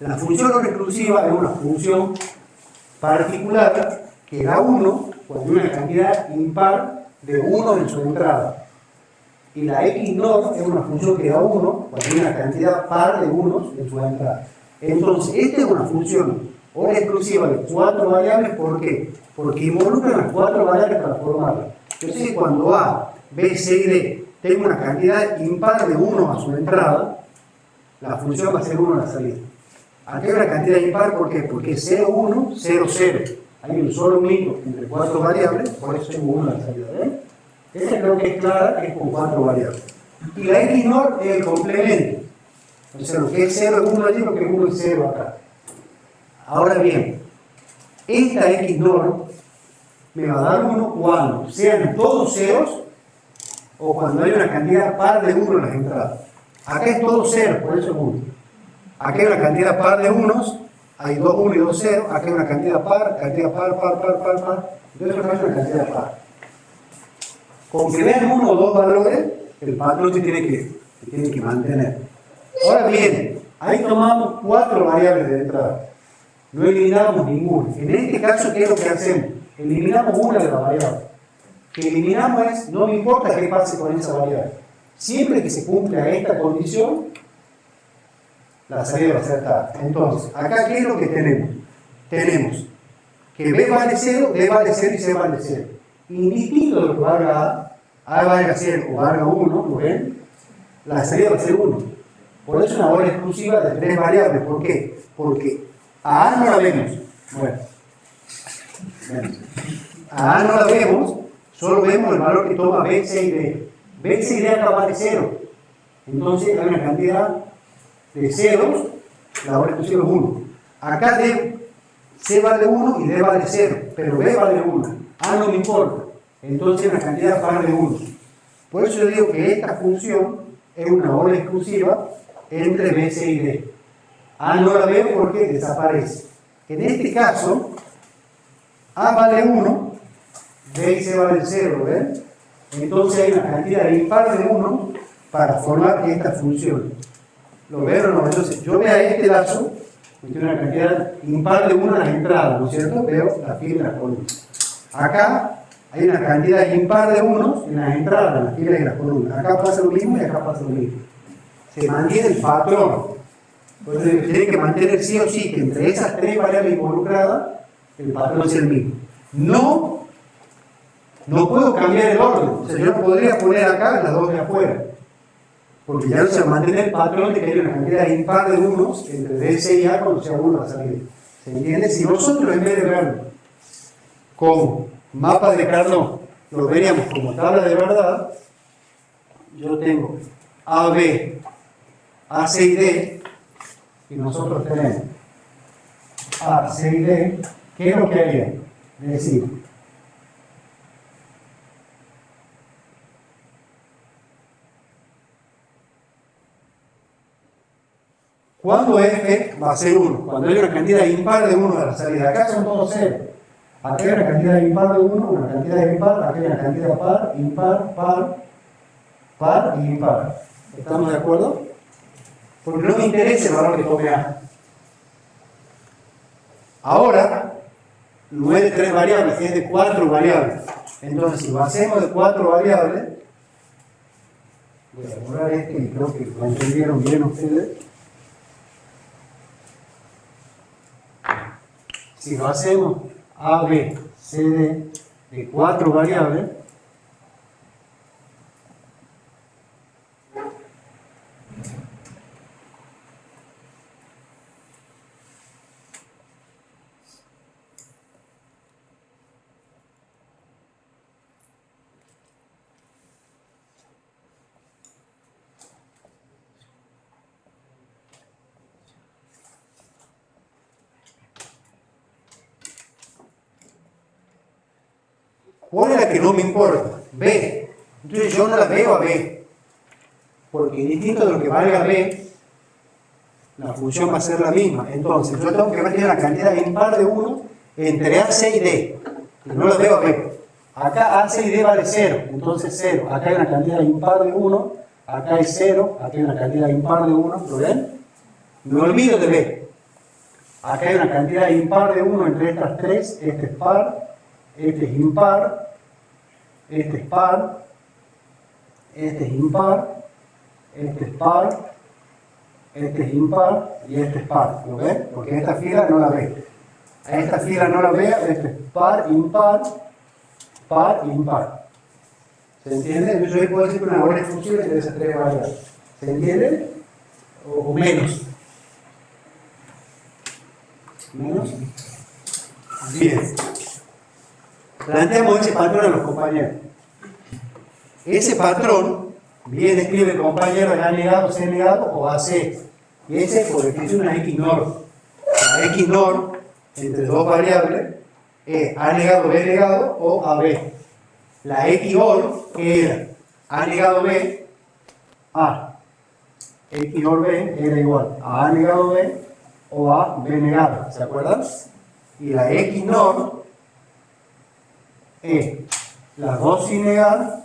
la función no recursiva es una función particular que da 1 cuando hay una cantidad impar de 1 en su entrada. Y la XNOR es una función que da 1 cuando hay una cantidad par de 1 en su entrada. Entonces, esta es una función hora exclusiva de 4 variables. ¿Por qué? Porque involucran las 4 variables para formarla. Entonces, cuando A, B, C y D tengo una cantidad impar de 1 a su entrada, la función va a ser 1 a la salida. Aquí hay una cantidad impar, ¿por qué? Porque es 0, 1, 0, 0. Hay un solo mito entre 4 variables, por eso tengo 1 a la salida. ¿Ven? Esta creo que es clara, que es con 4 variables. Y la XNOR es el complemento. O sea, lo que es 0 es 1 allí, lo que es 1 es 0 acá. Ahora bien, esta XNOR me va a dar 1 cuando sean todos ceros o cuando hay una cantidad par de 1 en las entradas. Acá es todo 0, por eso es 1. Acá hay una cantidad par de unos, hay 2 1 y 2 0. Acá hay una cantidad par. Entonces acá hay una cantidad par. Con que vean 1 o 2 valores, el patrón se tiene que mantener. Ahora bien, ahí tomamos 4 variables de entrada. No eliminamos ninguna. En este caso, ¿qué es lo que hacemos? Eliminamos una de las variables. Que eliminamos es, no me importa qué pase con esa variable. Siempre que se cumpla esta condición, la salida va a ser tal. Entonces, acá, ¿qué es lo que tenemos? Tenemos que B vale 0, D vale 0 y C vale 0. Indistinto de lo que valga A valga 0 o valga 1, ¿lo ven? La salida va a ser 1. Por eso es una hora exclusiva de 3 variables. ¿Por qué? Porque a A no la vemos. Bueno. A A no la vemos, solo vemos el valor que toma B, C y D. B, C y D acá vale 0. Entonces hay una cantidad de ceros, la hora exclusiva es 1. Acá C vale 1 y D vale 0, pero B vale 1. A no me importa. Entonces hay una cantidad par de 1. Por eso yo digo que esta función es una hora exclusiva entre B, C y D. A no la veo porque desaparece. En este caso, A vale 1, B y C vale 0, ¿lo ven? Entonces hay una cantidad impar de 1 para formar esta función. ¿Lo ven o no? Entonces yo veo a este lazo, que tiene una cantidad impar de 1 en las entradas, ¿no es cierto? Veo la fila y las columnas. Acá hay una cantidad impar de 1 en las entradas, en las filas y las columnas. Acá pasa lo mismo y acá pasa lo mismo. Se mantiene el patrón. Entonces tiene que mantener sí o sí que entre esas tres variables involucradas el patrón es el mismo. No puedo cambiar el orden. O sea, yo no podría poner acá las dos de afuera. Porque ya no se mantiene el patrón de que hay una cantidad impar de unos entre D, C y A cuando sea 1 la salida. ¿Se entiende? Si nosotros en vez de verlo como mapa de Carnot lo veríamos como tabla de verdad, yo tengo A, B, A, C y D, y nosotros tenemos A, C y D. ¿Qué es lo que haría? Es decir, ¿cuándo F va a ser 1? Cuando hay una cantidad impar de 1 a la salida. Acá son todos 0. Aquí hay una cantidad impar de 1, una cantidad impar, aquí hay una cantidad par, impar, par y impar. ¿Estamos de acuerdo? Porque no me interesa el valor que tome A. Ahora, no es de 3 variables, es de 4 variables. Entonces, si lo hacemos de 4 variables, voy a borrar este y creo que lo entendieron bien ustedes. Si lo hacemos A, B, C, D de 4 variables, ¿cuál es la que no me importa? B. Entonces yo no la veo a B. Porque distinto de lo que valga B, la función va a ser la misma. Entonces yo tengo que ver una cantidad impar de 1 entre A, C y D. Y no la veo a B. Acá A, C y D vale 0. Entonces 0. Acá hay una cantidad impar de 1. Acá hay 0. Acá hay una cantidad impar de 1. ¿Lo ven? Me olvido de B. Acá hay una cantidad impar de 1 entre estas tres. Este es par. Este es impar, este es par, este es impar, este es par, este es impar y este es par. ¿Lo ven? Porque esta fila no la ve. A esta fila no la veo, este es par, impar, impar. ¿Se entiende? Entonces yo puedo decir que una hora es función entre esas tres variables. ¿Se entiende? O menos. ¿Menos? Bien. Planteamos ese patrón a los compañeros. Ese patrón, bien escribe el compañero, es A negado, C negado o AC. Y ese es por definición una X NOR. La X NOR entre dos variables es A negado, B negado o AB. La X OR era A negado B, A. X OR B era igual a A negado B o a B negado. ¿Se acuerdan? Y la X NOR es las dos sin negar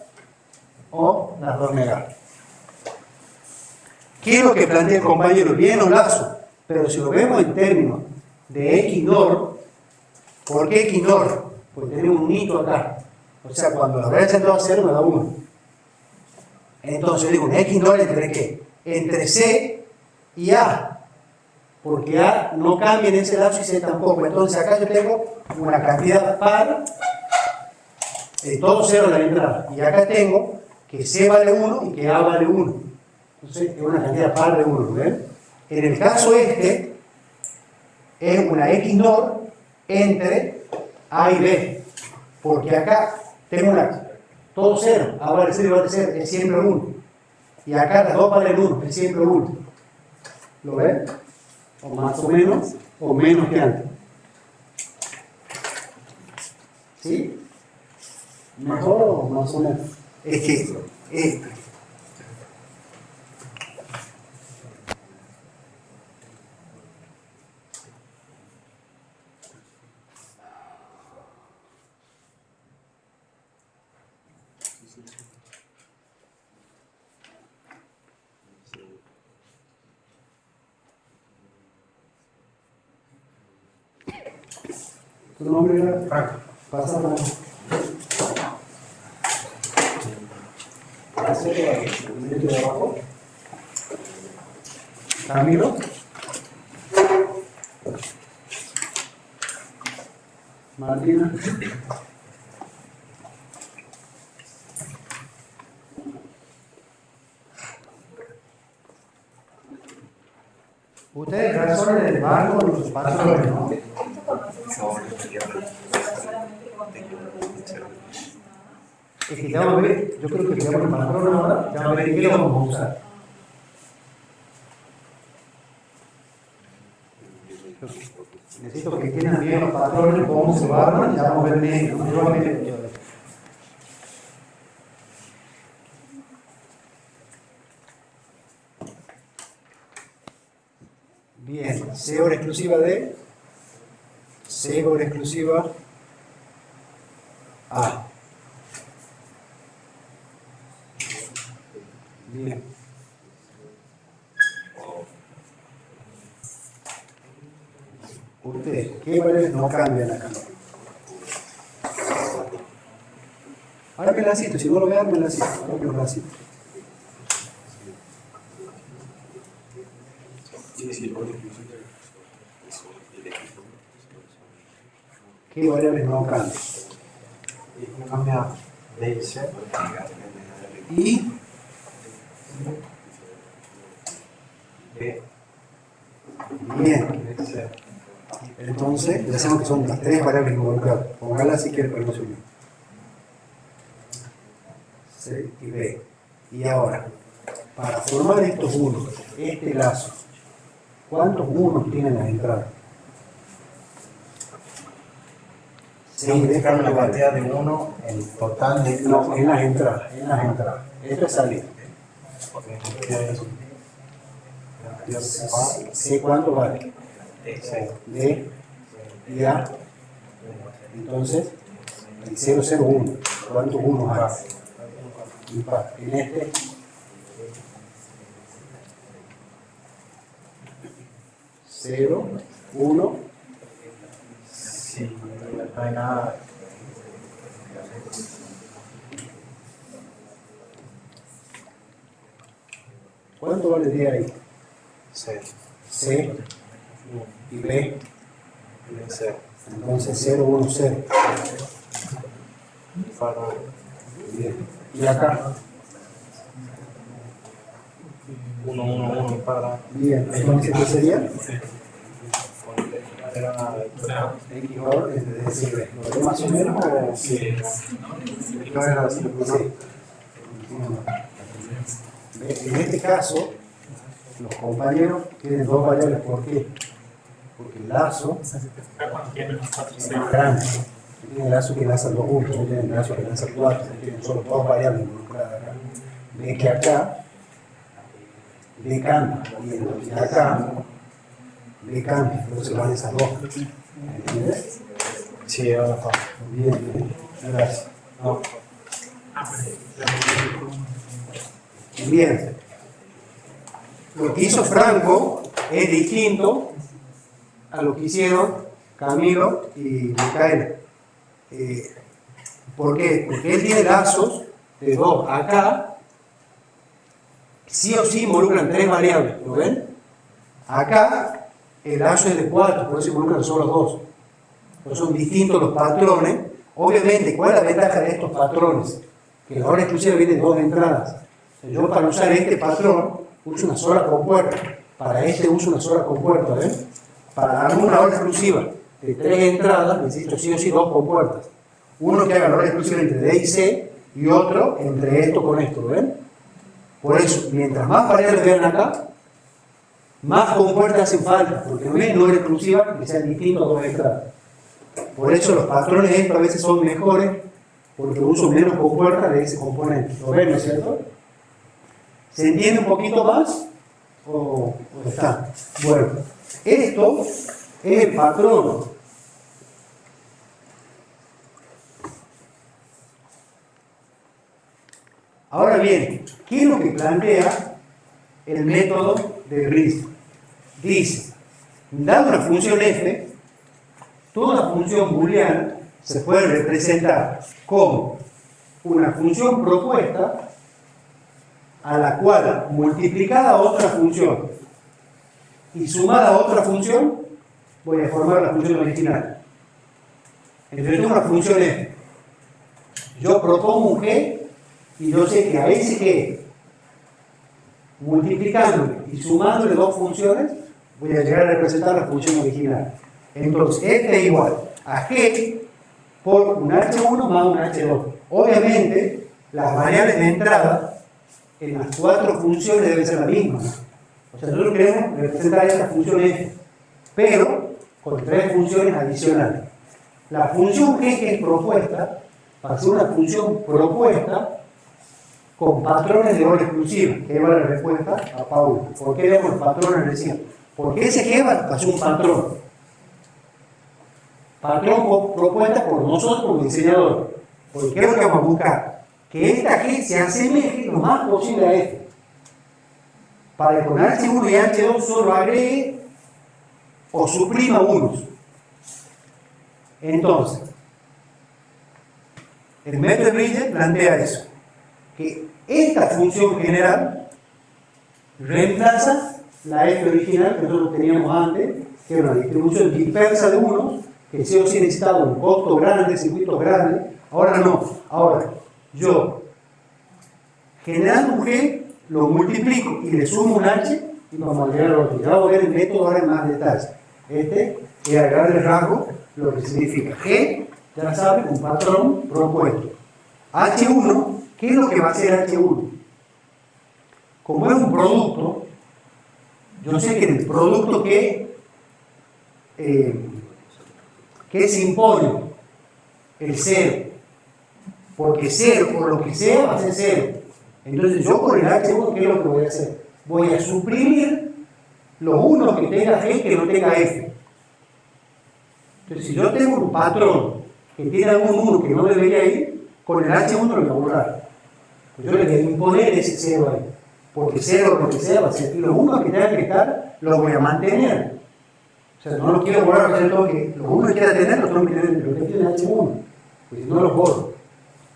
o las dos negar. ¿Qué es lo que plantea el compañero? Bien o lazo, pero si lo vemos en términos de X NOR, ¿por qué X NOR? Porque tenemos un hito acá. O sea, cuando la brecha entró a 0 me da 1. Entonces yo digo, ¿un X NOR entre qué? Entre C y A. Porque A no cambia en ese lazo y C tampoco. Entonces acá yo tengo una cantidad par todo 0 en la entrada. Y acá tengo que C vale 1 y que A vale 1. Entonces es una cantidad par de 1. ¿Ven? En el caso este, es una X NOR entre A y B. Porque acá tengo una, todo 0, A vale 0 y vale 0, es siempre 1. Y acá las 2 valen 1, es siempre 1. ¿Lo ven? O más o menos que antes. ¿Sí? ¿Mejor o más o menos? Es que ¿tu nombre era? Franco. Pasa por el de abajo. Camilo. Martina. Ustedes razonan el banco de los patrones, ¿no? Es que ya vamos a ver, yo creo que tenemos el patrón ahora, ya vamos a ver qué lo vamos a usar. Necesito que entiendan bien los patrones, cómo se van, ya vamos a ver bien, ¿no? Yo voy a ver. Bien, C hora exclusiva de C hora exclusiva A. Bien. Ustedes, ¿qué valores no cambian acá? Ahora me la cito, si no lo vean, me la cito. Ahora me la cito. ¿Qué variables no cambian? No cambia D y C. Y B. bien. Entonces, ya sabemos que son las 3 variables involucradas. Póngala si quiere, pero no se olvide. C y B. Y ahora, para formar estos unos, este lazo, ¿cuántos unos tienen las entradas? Significar la cantidad de 1 en total de. No, en las entradas, en las entradas. Esto es salida. ¿C cuánto vale? D y A. Entonces, el 001. ¿Cuántos unos hay? Impar. En este, 0, 1. Sí, no hay nada. ¿Cuánto vale D ahí? C. C y B. C. Entonces 0, 1, 0. Para. Bien. Y acá. 1, 1, 1 para. Bien. Entonces, ¿qué sería? Era. X valor es decir, B. ¿Lo ves más o menos o...? Sí. No era así. Sí. En este caso, los compañeros tienen 2 variables. ¿Por qué? Porque el lazo Cuando tienen los 4 es más grande. No tiene el lazo que lanza 2 juntos, no tiene el lazo que lanza 4, tienen solo 2 variables involucradas acá. Ven que acá B cambia, y acá B cambia, entonces van esas 2. ¿Entiendes? Sí, ahora está. Bien, bien. Gracias. No. Bien. Lo que hizo Franco es distinto a lo que hicieron Camilo y Micaela. ¿Por qué? Porque él tiene lazos de 2. Acá, sí o sí involucran 3 variables. ¿Lo ven? Acá, el lazo es de 4, por eso involucran solo 2. Entonces son distintos los patrones. Obviamente, ¿cuál es la ventaja de estos patrones? Que la hora exclusiva viene de 2 entradas. Yo para usar este patrón uso una sola compuerta. Para este uso una sola compuerta. ¿Ven? Para darme una hora exclusiva de 3 entradas necesito sí o sí 2 compuertas. Uno que haga la hora exclusiva entre D y C y otro entre esto con esto, ¿ven? Por eso, mientras más variables vean acá, más compuertas hacen falta, porque no es hora exclusiva que sean distintos a dos extrados. Por eso los patrones de esto a veces son mejores, porque uso menos compuertas de ese componente. ¿Lo ven, no es cierto? ¿Se entiende un poquito más? ¿O está? Bueno, esto es el patrón. Ahora bien, ¿qué es lo que plantea el método de Riese? Dice, dada una función f, toda función booleana se puede representar como una función propuesta a la cual multiplicada a otra función y sumada a otra función voy a formar la función original. Entonces tengo una función f. Yo propongo un g y yo sé que a ese g, multiplicándole y sumándole dos funciones, voy a llegar a representar la función original. Entonces f es igual a g por un h1 más un h2. Obviamente, las variables de entrada en las cuatro funciones deben ser las mismas. O sea, nosotros queremos representar esta función f, pero con tres funciones adicionales. La función g que es propuesta va a ser una función propuesta con patrones de hora exclusiva, que va la respuesta a Paul. ¿Por qué vemos los patrones recién? Porque ese g va a ser un patrón. Patrón propuesta por nosotros como diseñadores. Porque ¿qué es lo que vamos a buscar? Que esta g se asemeje lo más posible a f. Para que con H1 y H2 solo agregue o suprima unos. Entonces, el método de Bridget plantea eso. Que esta función general reemplaza la f original que nosotros teníamos antes, que era una distribución dispersa de unos, que sí o sí necesitaba un costo grande, circuitos grandes. Ahora no. Ahora, yo, generando un g, lo multiplico y le sumo un h, y vamos a llegar a otro. Ya vamos a ver el método ahora en más detalle. Este es agregar el rasgo, lo que significa g, ya saben, un patrón propuesto. H1, ¿qué es lo que va a hacer H1? Como es un producto, yo sé que el producto que se impone, el 0, porque 0 por lo que sea va a ser 0. Entonces yo con el H1, ¿qué es lo que voy a hacer? Voy a suprimir los unos que tenga G que no tenga F. Entonces si yo tengo un patrón que tiene algún 1 que no debería ir, con el H1 lo voy a borrar. Yo le voy a imponer ese 0 ahí. Porque 0 lo que sea va a ser. Y los 1 que tengan que estar, los voy a mantener. O sea, no los quiero borrar, porque tengo que, los 1 que quiera tener, los tengo que tener en el H1. Pues si no los borro.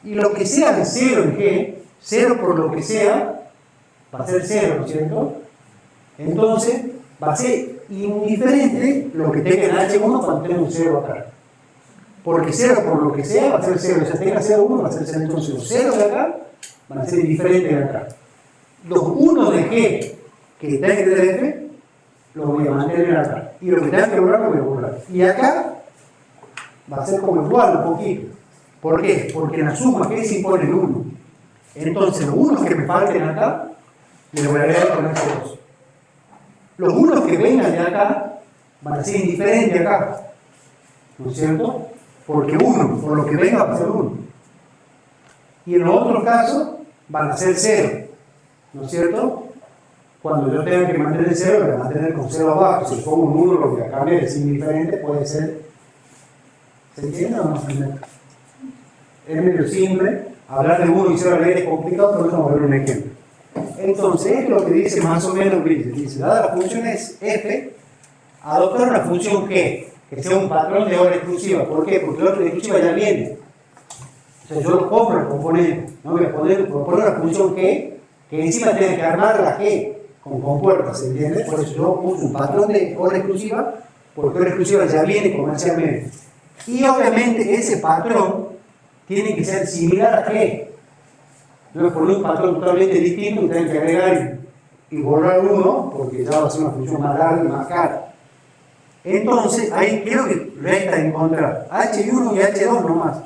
Y lo que sea de 0 en G, 0 por lo que sea, va a ser 0, ¿no es cierto? Entonces, va a ser indiferente lo que tenga en H1 cuando tenga un 0 acá. Porque 0 por lo que sea va a ser 0. O sea, tenga 0, 1 va a ser 0. Entonces, los 0 de acá van a ser indiferentes de acá. Los 1 de G que tenga que tener F, los voy a mantener acá. Y lo que tenga que borrar, lo voy a borrar. Y acá va a ser como igual un poquito. ¿Por qué? Porque en la suma G se impone el 1. Entonces, los 1 que me falten acá, les voy a agregar con H2. Los 1 que vengan de acá van a ser indiferentes acá. ¿No es cierto? Porque 1 por lo que venga va a ser 1. Y en los otros casos van a ser 0. ¿No es cierto? Cuando yo tenga que mantener 0, lo voy a mantener con 0 abajo. Si pongo un 1, lo voy a cambiar. Es indiferente, puede ser. ¿Se entiende o no se entiende? Es medio simple. Hablar de 1 y 0 a la vez es complicado, pero vamos a ver un ejemplo. Entonces, es lo que dice más o menos Bridget. Dice, dada la función es f, adoptar una función g, que sea un patrón de hora exclusiva. ¿Por qué? Porque la hora exclusiva ya viene. O sea, yo lo compro el componente. No voy a proponer una función g, que encima tiene que armar la g con compuertas, ¿se entiende? Por eso yo uso un patrón de hora exclusiva, porque hora exclusiva ya viene comercialmente. Y obviamente ese patrón tiene que ser similar a G. No es poner un patrón totalmente distinto, que tengan que agregar y borrar uno, porque ya va a ser una función más larga y más cara. Entonces, ahí creo que resta encontrar H1 y H2 nomás.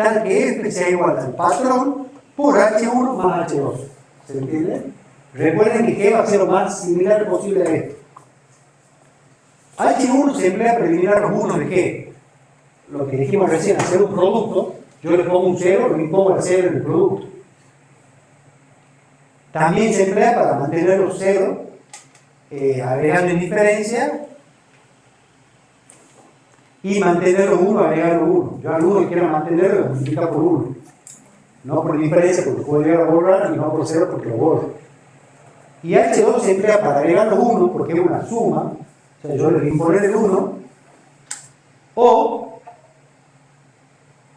tal que F sea igual al patrón por H1 más H2. ¿Se entiende? Recuerden que G va a ser lo más similar posible a esto. H1 se emplea para eliminar los unos de G. Lo que dijimos recién, hacer un producto, yo le pongo un 0, lo impongo al 0 en el producto. También se emplea para mantener los ceros, agregando indiferencia, y mantener los 1 agregando 1. Yo al 1 que quiero mantener lo multiplica por 1. No por indiferencia porque puedo llegar a borrar, y no por 0 porque lo borro. Y H2 se emplea para agregar los 1 porque es una suma. O sea, yo le voy a imponer el 1. O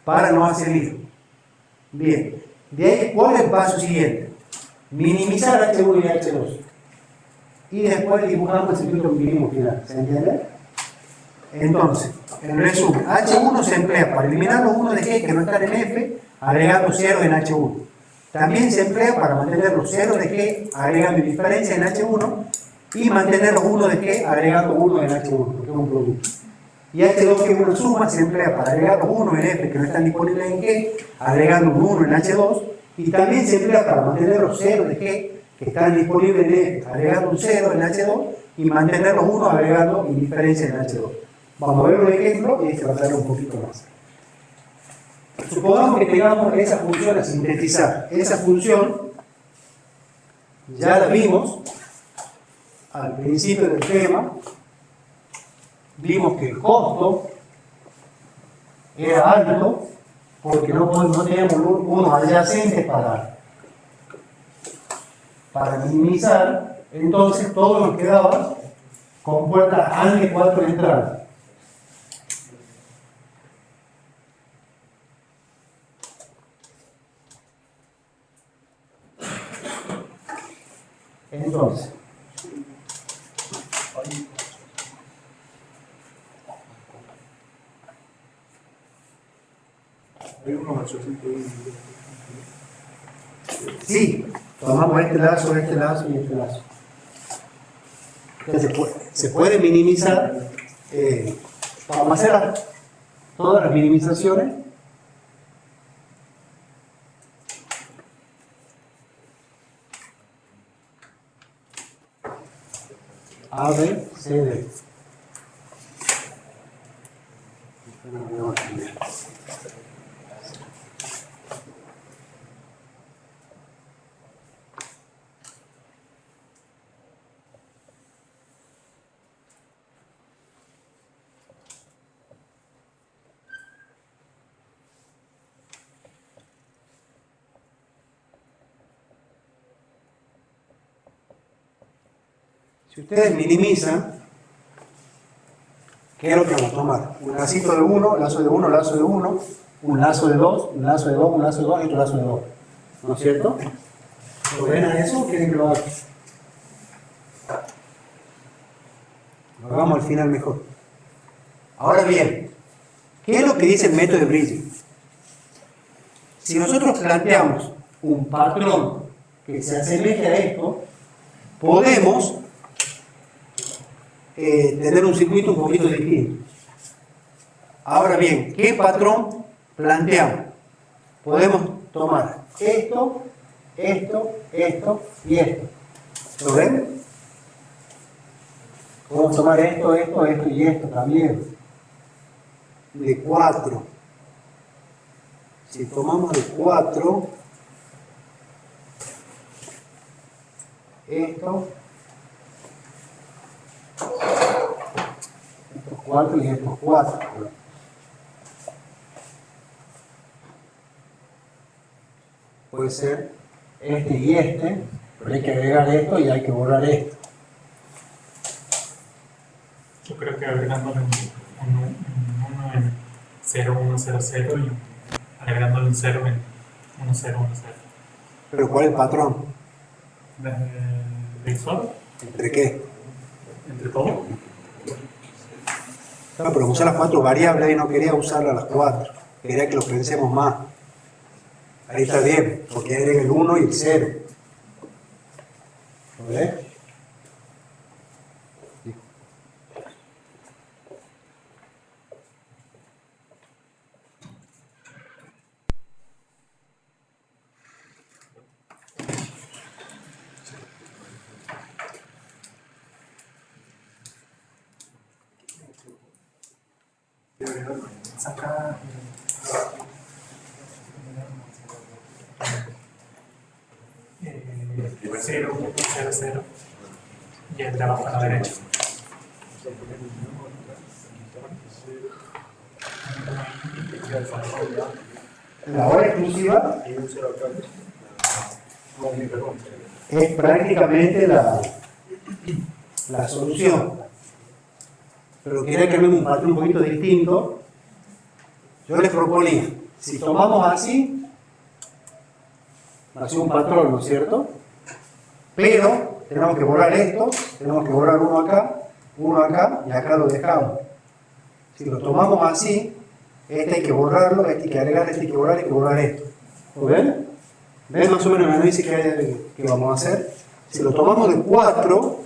para no hacer lío. Bien. De ahí, ¿cuál es el paso siguiente? Minimizar H1 y H2. Y después dibujamos el circuito mínimo final. ¿Se entiende? Entonces, en resumen, H1 se emplea para eliminar los 1 de G que no están en F, agregando 0 en H1. También se emplea para mantener los 0 de G, agregando indiferencia en H1, y mantener los 1 de G, agregando 1 en H1, porque es un producto. Y H2, que es una suma, se emplea para agregar los 1 en F que no están disponibles en G, agregando un 1 en H2, y también se emplea para mantener los 0 de G que están disponibles en F, agregando un 0 en H2, y mantener los 1 agregando indiferencia en H2. Vamos a ver un ejemplo y este va a dar un poquito más. Supongamos que tengamos esa función a sintetizar. Esa función ya la vimos al principio del tema. Vimos que el costo era alto porque no teníamos unos adyacentes para minimizar. Entonces todo nos quedaba con puerta AND de 4 entradas. Entonces, sí, tomamos este lazo y este lazo. Entonces, se puede minimizar, vamos a hacer todas las minimizaciones. A, B, C, D. Si ustedes minimizan, ¿qué es lo que vamos a tomar? Un lacito de 1, lazo de 1, lazo de 1, un lazo de 2, un lazo de 2, un lazo de 2 y otro lazo de 2. ¿No es cierto? ¿Lo ven a eso o quieren que lo haga? Lo hagamos al final mejor. Ahora bien, ¿qué es lo que dice el método de Bridging? Si nosotros planteamos un patrón que se asemeje a esto, podemos tener un circuito un poquito distinto. Ahora bien, ¿qué patrón planteamos? Podemos tomar esto, esto, esto y esto. ¿Lo ven? Podemos tomar esto, esto, esto y esto también. De 4. Si tomamos de 4, esto, estos 4 y estos 4. Puede ser este y este, pero hay que agregar esto y hay que borrar esto. Yo creo que agregándole un 1 en 0, 1, 0, 0 y agregándole un 0 en 1, 0, 1, 0. ¿Pero cuál es el patrón? ¿De XOR? ¿Entre qué? ¿Entre todo? No, pero usé las 4 variables y no quería usarlas las 4. Quería que lo pensemos más. Ahí está bien, porque agrega el 1 y el 0. ¿Lo ves? Saca 0, 1, 0, 0 y el de abajo a la derecha. La hora exclusiva es prácticamente la solución. Pero quería que veamos un patrón un poquito distinto. Yo les proponía, si tomamos así, un patrón, ¿no es cierto? Pero tenemos que borrar esto, tenemos que borrar uno acá y acá lo dejamos. Si lo tomamos así, este hay que borrarlo, este hay que agregar, este hay que borrar esto. ¿Lo ven? ¿Ven más o menos el análisis que vamos a hacer? Si lo tomamos de 4,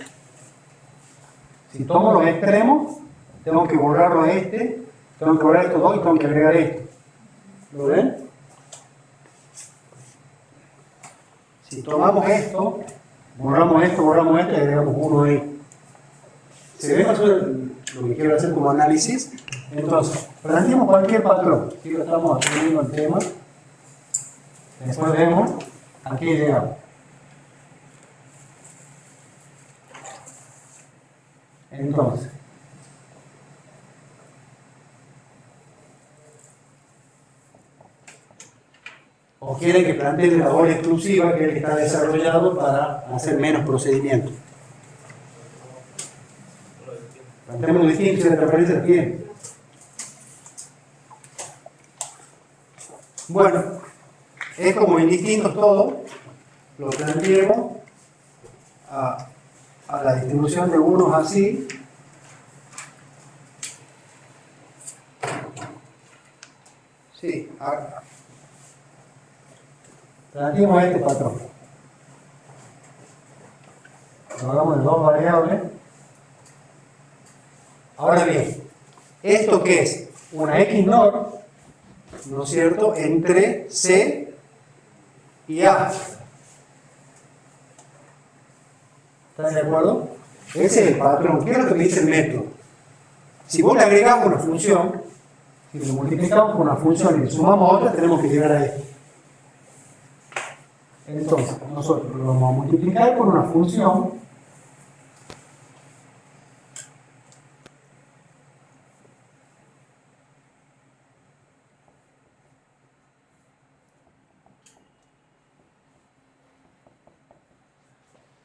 si tomo los extremos, tengo que borrarlo a este, tengo que borrar estos dos y tengo que agregar esto. ¿Lo ven? Si tomamos esto y agregamos uno ahí. ¿Se ve más o menos lo que quiero hacer como análisis? Entonces, planteamos cualquier patrón. Aquí lo estamos asumiendo el tema. Después vemos, aquí llegamos. Entonces, o quieren que planteen la hora exclusiva, que es el que está desarrollado para hacer menos procedimientos. Planteemos distinto, si la transparencia tiene. Bueno, es como indistintos todo, lo planteemos a la distribución de unos así. Sí, planteemos este patrón. Lo hagamos de dos variables. Ahora bien, ¿esto qué es? Una X NOR, ¿no es cierto?, entre C y A. ¿Están de acuerdo? Ese es el patrón. ¿Qué es lo que me dice el método? Si vos le agregamos una función, si lo multiplicamos por una función y le sumamos otra, tenemos que llegar a esto. Entonces, nosotros lo vamos a multiplicar por una función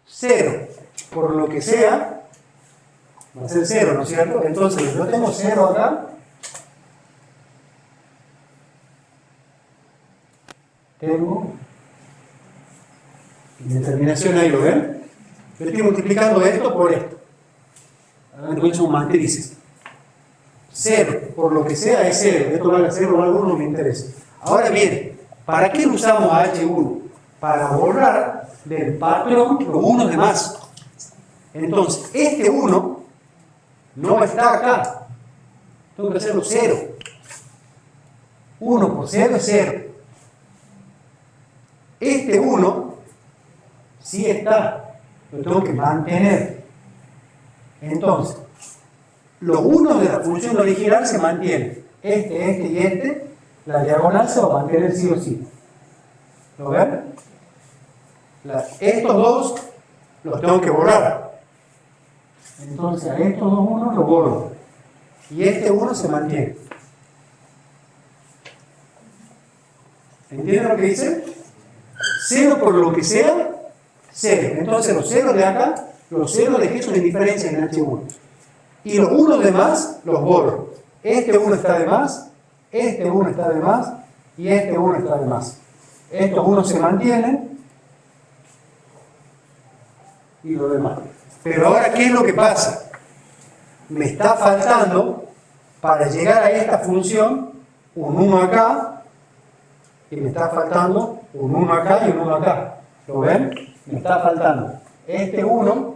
cero, por lo que sea, va a ser 0, ¿no es cierto? Entonces, yo tengo 0 acá, tengo determinación ahí, ¿lo ven? Yo estoy multiplicando esto por esto. Ahora son matrices. 0, por lo que sea, es 0. Esto vale 0 o algo, no me interesa. Ahora bien, ¿para qué usamos a H1? Para borrar del patrón los unos de más. Entonces, este 1 no está acá. Tengo que hacerlo 0. 1 por 0 es 0. Este 1 sí está. Lo tengo que mantener. Entonces, los unos de la función original se mantienen. Este y este. La diagonal se va a mantener sí o sí. ¿Lo ven? Estos dos los tengo que borrar. Entonces a estos dos unos los borro. Y este uno se mantiene. ¿Entienden lo que dice? 0 por lo que sea, 0. Entonces los ceros de acá, los ceros de G son indiferencias en H1. Y los unos de más los borro. Este 1 está de más, este 1 está de más y este 1 está de más. Estos unos se mantienen y lo demás. Pero ahora, ¿qué es lo que pasa? Me está faltando, para llegar a esta función, un 1 acá, y me está faltando un 1 acá y un 1 acá. ¿Lo ven? Me está faltando este 1,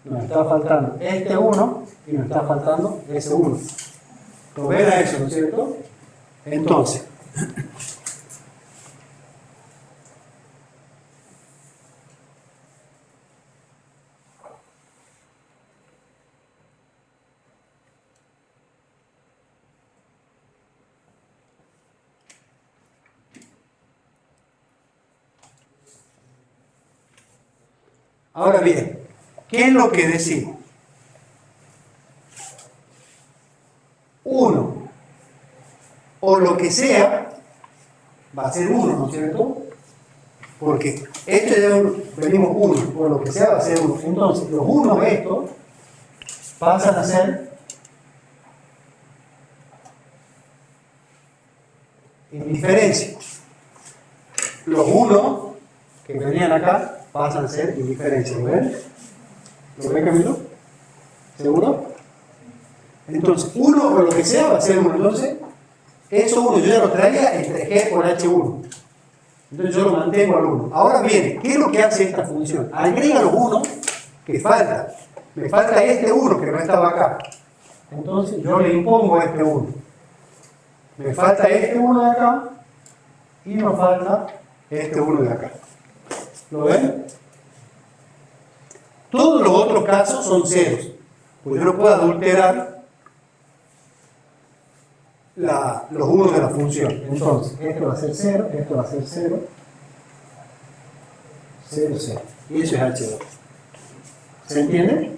me está faltando este 1, y me está faltando ese 1. ¿Lo ven a eso, no es cierto? Entonces, Ahora bien, ¿qué es lo que decimos? 1 o lo que sea va a ser 1, ¿no es cierto? Porque esto ya venimos 1 o lo que sea va a ser 1. Entonces, los 1 estos pasan a ser indiferencia. Los 1 que venían acá pasan a ser indiferencia. ¿Lo ven? ¿Lo ven, Camilo? ¿Seguro? Entonces, 1 o lo que sea va a ser 1. Entonces, eso 1 yo ya lo traía entre G por H1. Entonces yo lo mantengo al 1. Ahora bien, ¿qué es lo que hace esta función? Agrega los 1 que faltan. Me falta este 1 que no estaba acá. Entonces yo le impongo este 1. Me falta este 1 de acá y me falta este 1 de acá. ¿Lo ven? Todos los otros casos son ceros. Pues yo no puedo adulterar los 1 de la función. Entonces, esto va a ser 0, esto va a ser 0, 0, 0. Y eso es H2. ¿Se entiende?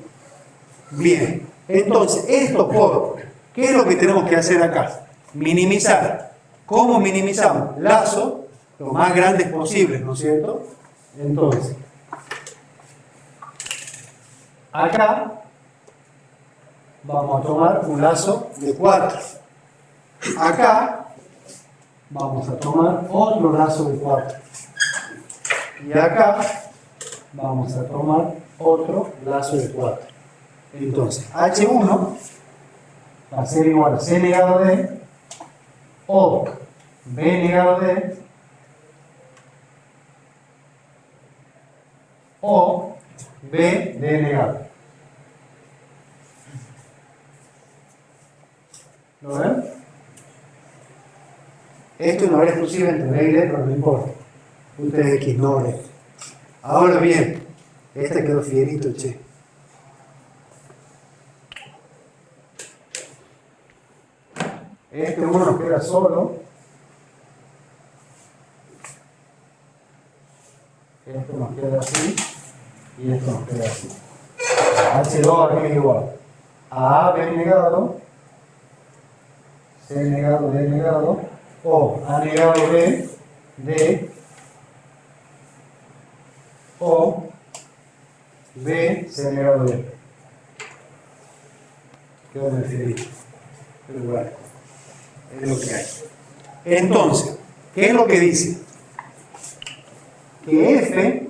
Bien. Entonces, esto por, ¿qué es lo que tenemos que hacer acá? Minimizar. ¿Cómo minimizamos? Lazo lo más grandes posibles, ¿no es cierto? Entonces, acá vamos a tomar un lazo de 4. Acá vamos a tomar otro lazo de 4. Y acá vamos a tomar otro lazo de 4. Entonces, H1 va a ser igual a C negado D o B negado D o B D negado. ¿Lo ven? Esto es una hora exclusiva entre B y D, pero no importa. Ustedes ignoren. Ahora bien, este quedó fierito, che. Este 1 nos queda solo. Esto nos queda así. Y esto nos queda así. H2 aquí es igual a B negado, C negado, D negado, o A negado B, D, o B, C negado D. Quedó en el finito. Pero bueno, es lo que hay. Entonces, ¿qué es lo que dice? Que F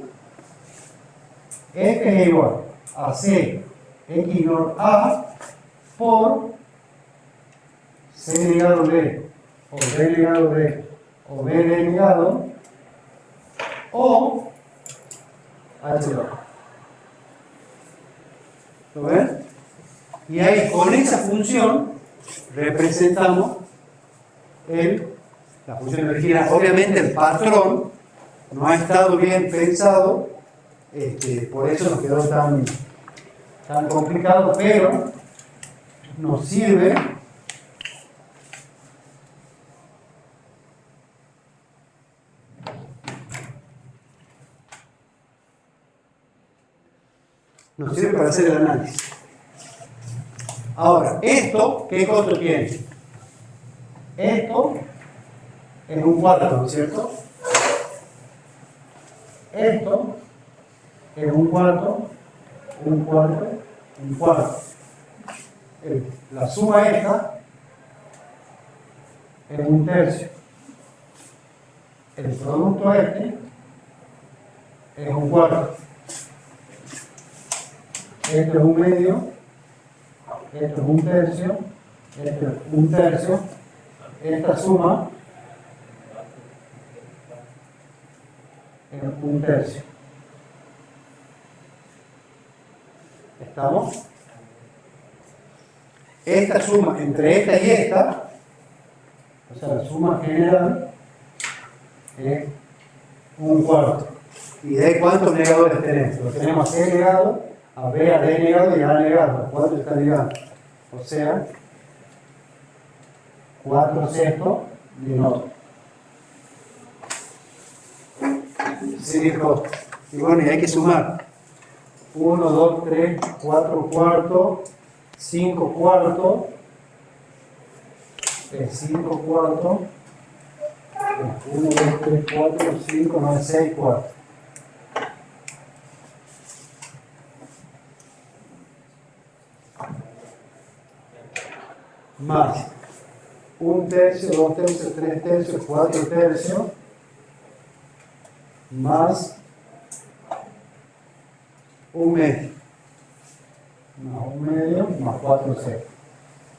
es igual a C X NOR A por C negado D, o B negado D, o B D negado, o H2. ¿Lo ven? Y ahí con esa función representamos la función original. Obviamente el patrón no ha estado bien pensado, por eso nos quedó tan complicado, pero nos sirve para hacer el análisis. Ahora, esto, ¿qué costo tiene? Esto es un cuarto, ¿no es cierto? Esto es un cuarto, un cuarto, un cuarto. La suma esta es un tercio. El producto este es un cuarto. Esto es un medio, esto es un tercio, esto es un tercio. Esta suma es un tercio. ¿Estamos? Esta suma entre esta y esta, o sea, la suma general es un cuarto. ¿Y de cuántos negadores tenemos? Lo tenemos a C negado, a B, a D negado y a A negado. ¿Cuántos están ligados? O sea, 4 sextos de otro. Sí, hijo. Y bueno, y hay que sumar. 1, 2, 3, 4 cuartos, 5 cuartos, 5 cuartos, 1, 2, 3, 4, 5, 9, 6 cuartos. Más 1 tercio, 2 tercios, 3 tercios, 4 tercios, más 1 medio, más 1 medio, más 4 sextos.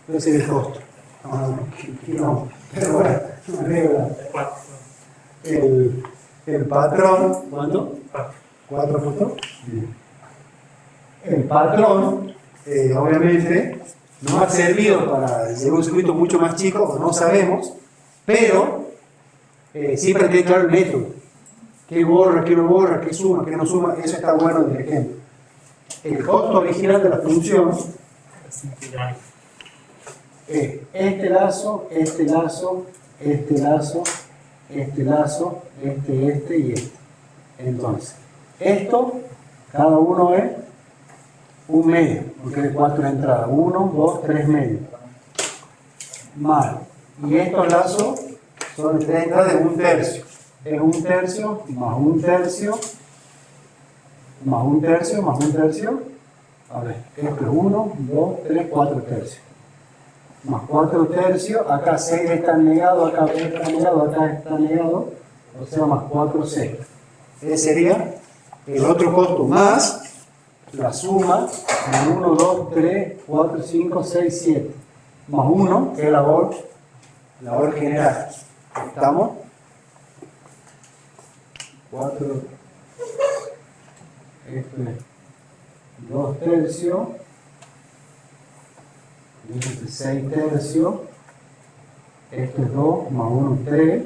Ese es el costo. No, pero bueno, no arregla. El patrón, ¿cuánto? 4 puntos. El patrón, obviamente, nos ha servido para llevar un circuito mucho más chico, no sabemos, pero siempre tiene claro el método. ¿Qué borra, qué no borra, qué suma, qué no suma? Eso está bueno en el ejemplo. El costo original de la función es este lazo, este lazo, este lazo, este lazo, este y este. Entonces, esto, cada uno es 1 medio, porque hay 4 entradas. 1, 2, 3 medios. Más. Y estos lazos son 3 entradas de 1 tercio. Es 1 tercio, más 1 tercio, más 1 tercio, más 1 tercio. A ver, esto es 1, 2, 3, 4 tercios. Más 4 tercios, acá 6 está negado, acá está negado, acá está negado. O sea, más 4 sextos. Ese sería el otro costo más la suma de 1, 2, 3, 4, 5, 6, 7. Más 1, que es la labor general. ¿Estamos? 4, esto es 2 tercios, esto es 6 tercios, esto es 2, más 1, 3,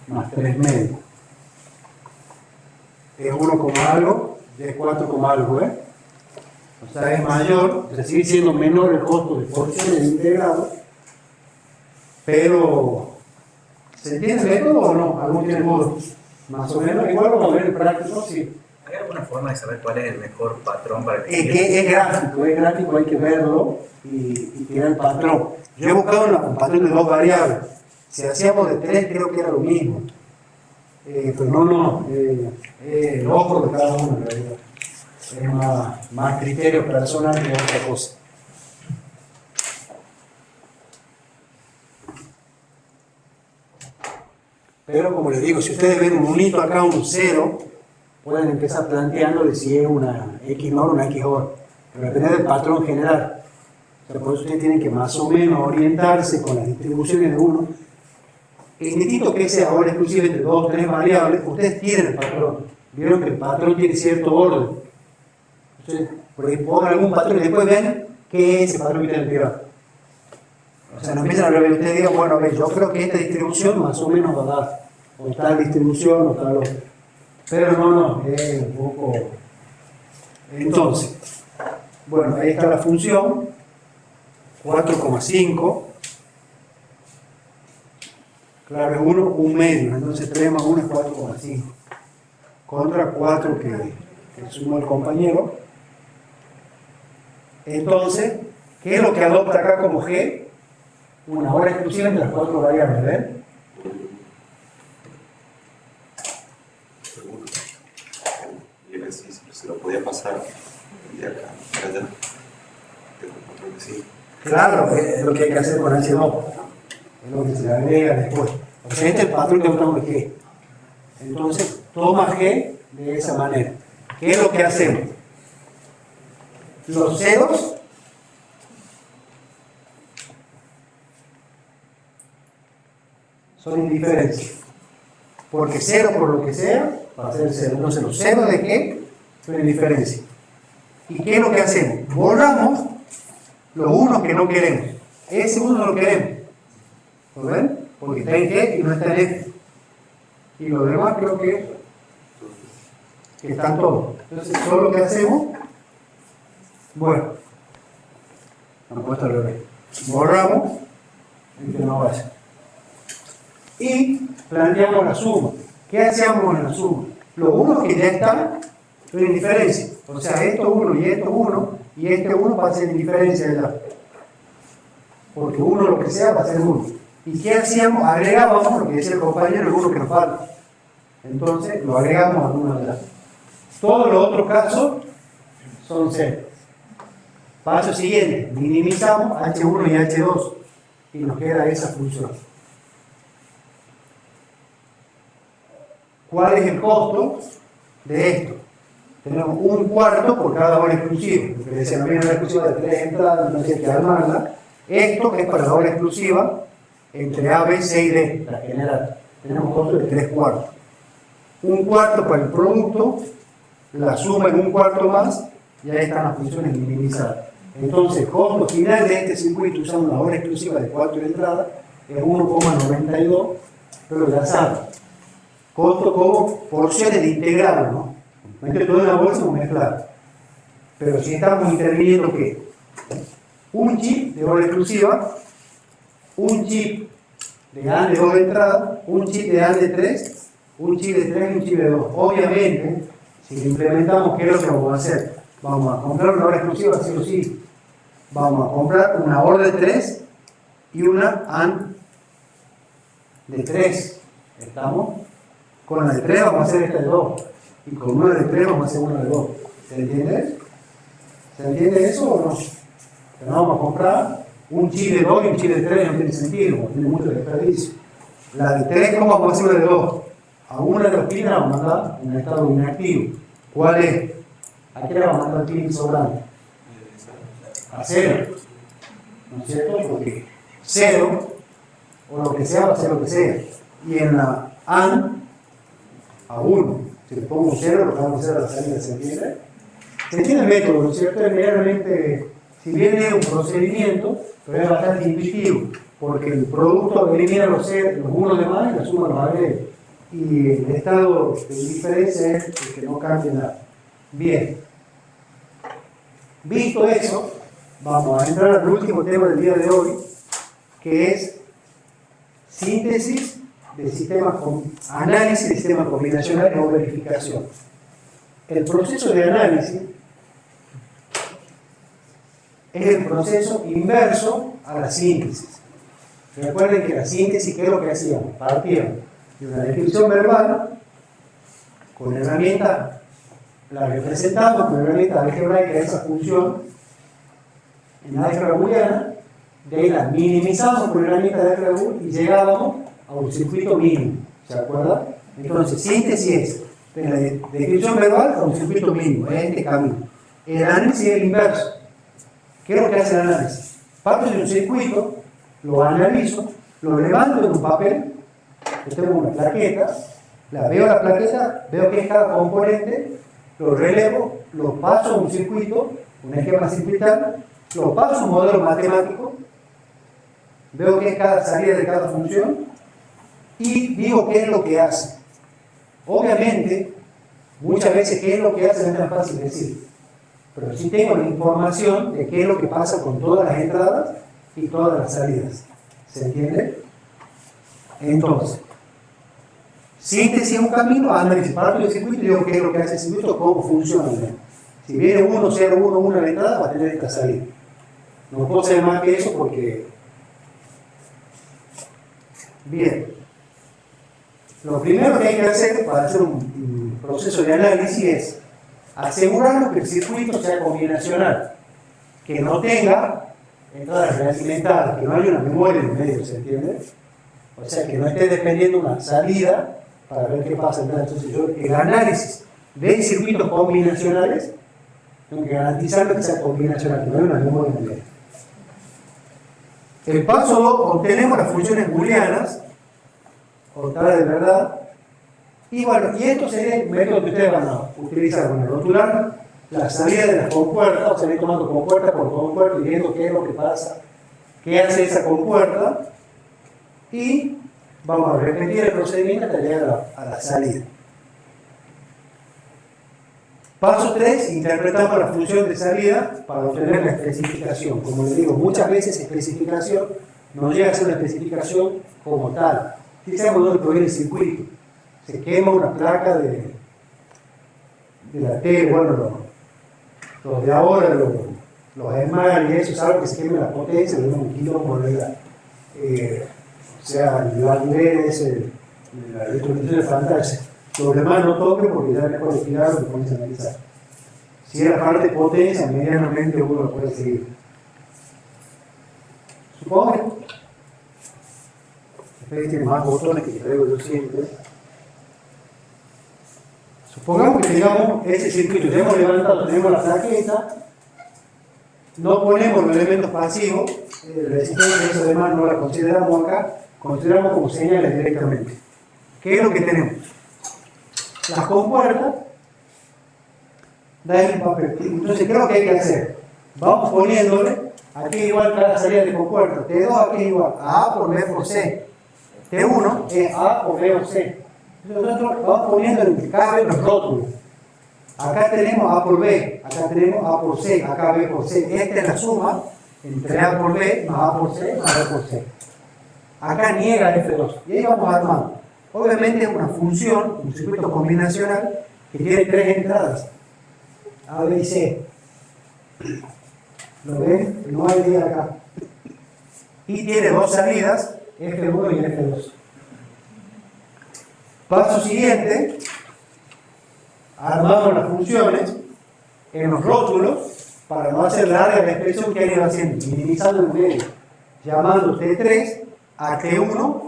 más 3 medios. Es 1 como algo, es 4 como algo, ¿eh? O sea, es mayor, o sea, sigue siendo menor el costo de porciones de integrado, pero ¿se entiende el método o no? ¿Algún tiene modo? Más o menos, igual vamos a ver el práctico, sí. ¿Hay alguna forma de saber cuál es el mejor patrón para el Es gráfico, hay que verlo y tirar el patrón. Yo he buscado un patrón de 2 variables. Si hacíamos de 3, creo que era lo mismo. Pero no, el ojo de cada uno, en realidad. Es más criterio personal que otra cosa. Pero como les digo, si ustedes ven un unito acá, un 0, pueden empezar planteando de si es una X NOR o una X OR. Pero depende del patrón general. O sea, por eso ustedes tienen que más o menos orientarse con las distribuciones de uno. Es indistinto que sea ahora exclusivo entre 2 o 3 variables, ustedes tienen el patrón. Vieron que el patrón tiene cierto orden. Entonces, por ahí pongan algún patrón y después ven qué es ese patrón que tienen que ver. O sea, no empiezan a ver, ustedes digan, bueno, a ver, yo creo que esta distribución más o menos va a dar, o tal distribución, o tal otra. Pero no, es un poco... Entonces, bueno, ahí está la función, 4,5. Claro, es 1, 1 medio, entonces 3 más 1 es 4,5. Contra 4 que suma el compañero. Entonces, ¿qué es lo que adopta acá como G? Una hora exclusiva entre las 4 variables, ¿ven? Y él sí, se lo podía pasar de acá para allá. Sí. Claro, es lo que hay que hacer con H2. Es lo que se le agrega después. O sea, este es el patrón que buscamos de G. Entonces, toma G de esa manera. ¿Qué es lo que hacemos? Los ceros son indiferentes. Porque 0 por lo que sea va a ser 0. Entonces, los ceros de G son indiferencia. ¿Y qué es lo que hacemos? Borramos los unos que no queremos. Ese uno no lo queremos. ¿Lo ven? Porque está en G y no está en F. Y los demás creo que están todos. Entonces, todo lo que hacemos, bueno, han puesto al revés. Borramos el que no vaya. Y planteamos la suma. ¿Qué hacíamos en la suma? Los unos que ya están, Pero indiferencia. O sea, esto 1 y esto 1, y este 1 va a ser indiferencia de la. Porque 1 lo que sea va a ser 1. ¿Y qué hacíamos? Agregábamos lo que decía el compañero, el 1 que nos falta. Entonces lo agregamos a 1 de la. Todos los otros casos son 0. Paso siguiente, minimizamos H1 y H2 y nos queda esa función. ¿Cuál es el costo de esto? Tenemos 1/4 por cada hora exclusiva. Porque decía, no viene una exclusiva de 3 entradas, no hay que armarla. Esto es para la hora exclusiva entre A, B, C y D, la general. Tenemos costo de 3/4. 1/4 para el producto, la suma en 1/4 más, y ahí están las funciones minimizadas. Entonces, el costo final de este circuito usando una hora exclusiva de 4 entradas es 1,92, pero ya saben, costo como porciones de integrado, ¿no? Mete todo en la bolsa o mezclar. Pero si estamos interviniendo, ¿qué? Un chip de hora exclusiva, un chip de AND de 2 entradas, un chip de AND de 3, un chip de 3 y un chip de 2. Obviamente, si lo implementamos, ¿qué es lo que vamos a hacer? Vamos a comprar una hora exclusiva, sí o sí. Vamos a comprar una OR de 3 y una AND de 3. ¿Estamos? Con la de 3 vamos a hacer esta de 2. Y con una de 3 vamos a hacer una de 2. ¿Se entiende? ¿Se entiende eso o no? Que no vamos a comprar un chip de 2 y un chip de 3, no tiene sentido, no tiene mucho desperdicio. La de 3, ¿cómo vamos a hacer una de 2? A una de las pilas la vamos a mandar en estado inactivo. ¿Cuál es? ¿A qué le vamos a mandar el pin sobrante? A 0. ¿No es cierto? Porque 0, o lo que sea, va a ser lo que sea. Y en la AND, a 1. Si le pongo un 0, lo que vamos a hacer a la salida, ¿se entiende? Se entiende el método, ¿no es cierto? Es realmente, si bien es un procedimiento, pero es bastante intuitivo, porque el producto elimina los 1 de más y la suma los agrega. Y el estado de indiferencia es el que no cambie nada. Bien. Visto eso, vamos a entrar al último tema del día de hoy, que es síntesis de sistemas, análisis de sistemas combinacionales o verificación. El proceso de análisis es el proceso inverso a la síntesis. Recuerden que la síntesis, ¿qué es lo que hacíamos? Partíamos de una descripción verbal con herramienta, la representamos con herramienta algebraica de esa función en álgebra booleana, de ahí la minimizamos con herramienta de álgebra booleana y llegábamos a un circuito mínimo. ¿Se acuerdan? Entonces, síntesis es de la descripción verbal a un circuito mínimo, es este camino. El análisis es el inverso. ¿Qué es lo que hace el análisis? Parto de un circuito, lo analizo, lo levanto en un papel, yo tengo una plaqueta, veo la plaqueta, veo que es cada componente, lo relevo, lo paso a un circuito, un esquema circuital, lo paso a un modelo matemático, veo que es cada salida de cada función y digo qué es lo que hace. Obviamente, muchas veces qué es lo que hace no es tan fácil decir, pero sí tengo la información de qué es lo que pasa con todas las entradas y todas las salidas. ¿Se entiende? Entonces, síntesis es un camino, análisis, parto del circuito y digo qué es lo que hace el circuito, cómo funciona. Si viene 1, 0, 1, 1 a la entrada, va a tener esta salida. No puedo hacer más que eso porque... Bien. Lo primero que hay que hacer para hacer un proceso de análisis es asegurarnos que el circuito sea combinacional, que no tenga entradas realimentadas, que no haya una memoria en el medio, ¿se entiende? O sea, que no esté dependiendo una salida para ver qué pasa. Entonces, el análisis de circuitos combinacionales, tengo que garantizar que sea combinacional, que no haya una memoria en el medio. El paso 2, obtenemos las funciones booleanas, o tal de verdad, y bueno, y esto sería el método que ustedes van a utilizar, bueno, rotular la salida de las compuertas, o sea, ir tomando compuerta por compuerta y viendo qué es lo que pasa, qué hace esa compuerta, y vamos a repetir el procedimiento hasta llegar a la salida. Paso 3, interpretamos la función de salida para obtener la especificación. Como les digo, muchas veces especificación no llega a ser una especificación como tal. Fijemos dónde proviene el circuito. Se quema una placa de de la tele, bueno, los de ahora, los EMAR y eso, saben que se queme la potencia, de un quilombo de la, o sea, el niveles, la electrolización de fantasía. Los demás no toquen porque ya mejor de tirar lo pones a analizar. Si era parte de potencia, medianamente uno lo puede seguir. Supongo que tiene más botones que traigo yo siempre. Supongamos que tengamos ese circuito, tenemos levantado, tenemos la plaqueta, no ponemos los elementos pasivos, resistencia y eso demás no la consideramos acá, consideramos como señales directamente. ¿Qué es lo que tenemos? Las compuertas, da el papel. Entonces, ¿qué es lo que hay que hacer? Vamos poniéndole, aquí igual cada salida de compuerta, T2 aquí igual a A por B por C, T1 es A por B por C. Nosotros vamos poniendo en cada vez los rótulos. Acá tenemos A por B, acá tenemos A por C, acá B por C. Esta es la suma entre A por B más A por C más B por C. Acá niega F2. Y ahí vamos armando. Obviamente es una función, un circuito combinacional que tiene tres entradas, A, B y C. ¿Lo ven? No hay D acá. Y tiene dos salidas, F1 y F2. Paso siguiente, armamos las funciones en los rótulos para no hacer larga la expresión que han ido haciendo, minimizando el medio, llamando T3 a T1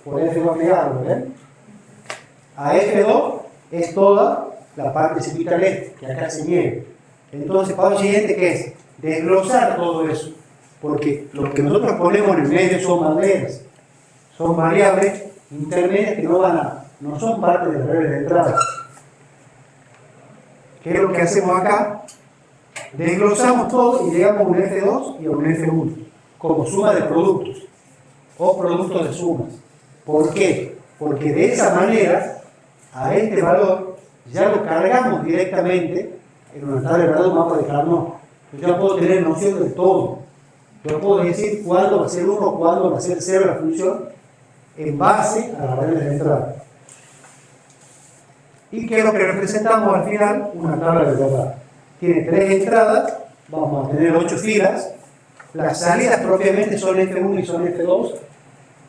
por F2 negado, ¿ven? A F2 es toda la parte circuital que acá se niega. Entonces, paso siguiente, ¿qué es? Desglosar todo eso, porque lo que nosotros ponemos en el medio son banderas, son variables intermedias que no son parte de las reglas de entrada. ¿Qué es lo que hacemos acá? Desglosamos todo y llegamos a un F2 y a un F1 como suma de productos o productos de sumas. ¿Por qué? Porque de esa manera a este valor ya lo cargamos directamente en una tabla de verdad, un mapa de Carnot. Yo ya puedo tener noción de todo. Yo puedo decir cuándo va a ser 1, cuándo va a ser 0 la función en base a las reglas de entrada. ¿Y qué es lo que representamos al final? Una tabla de verdad. Tiene 3 entradas, vamos a tener 8 filas. Las salidas propiamente son F1 y son F2.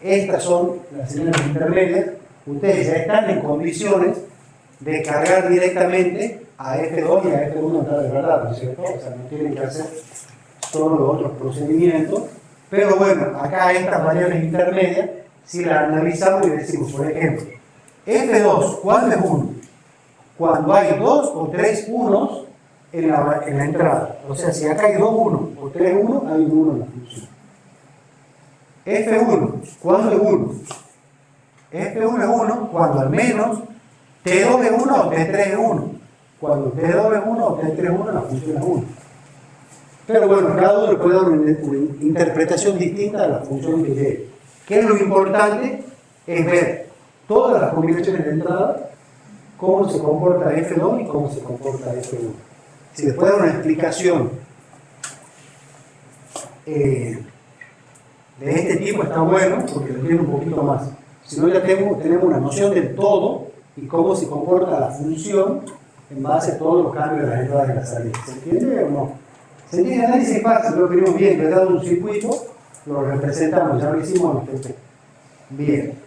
Estas son las señales intermedias. Ustedes ya están en condiciones de cargar directamente a F2 y a F1 en tabla de verdad, ¿no es cierto? O sea, no tienen que hacer todos los otros procedimientos. Pero bueno, acá estas variables intermedias, si las analizamos y decimos, por ejemplo, F2, ¿cuándo es 1? Cuando hay 2 o 3 unos en la entrada. O sea, si acá hay 2 unos o 3 unos, hay un 1 en la función. F1, ¿cuándo es 1? F1 es 1 cuando al menos T2 es 1 o T3 es 1. Cuando T2 es 1 o T3 es 1, la función es 1. Pero bueno, cada uno le puede dar una interpretación distinta de la función que llegue. ¿Qué es lo importante? Es ver todas las combinaciones de entrada, cómo se comporta F2 y cómo se comporta F1. Si después da una explicación de este tipo, está bueno porque lo tiene un poquito más. Si no, ya tenemos una noción del todo y cómo se comporta la función en base a todos los cambios de las entradas y las salidas. ¿Se entiende o no? Se entiende, el análisis fácil, lo venimos bien, le he dado un circuito, lo representamos, ya lo hicimos en el TP. Bien.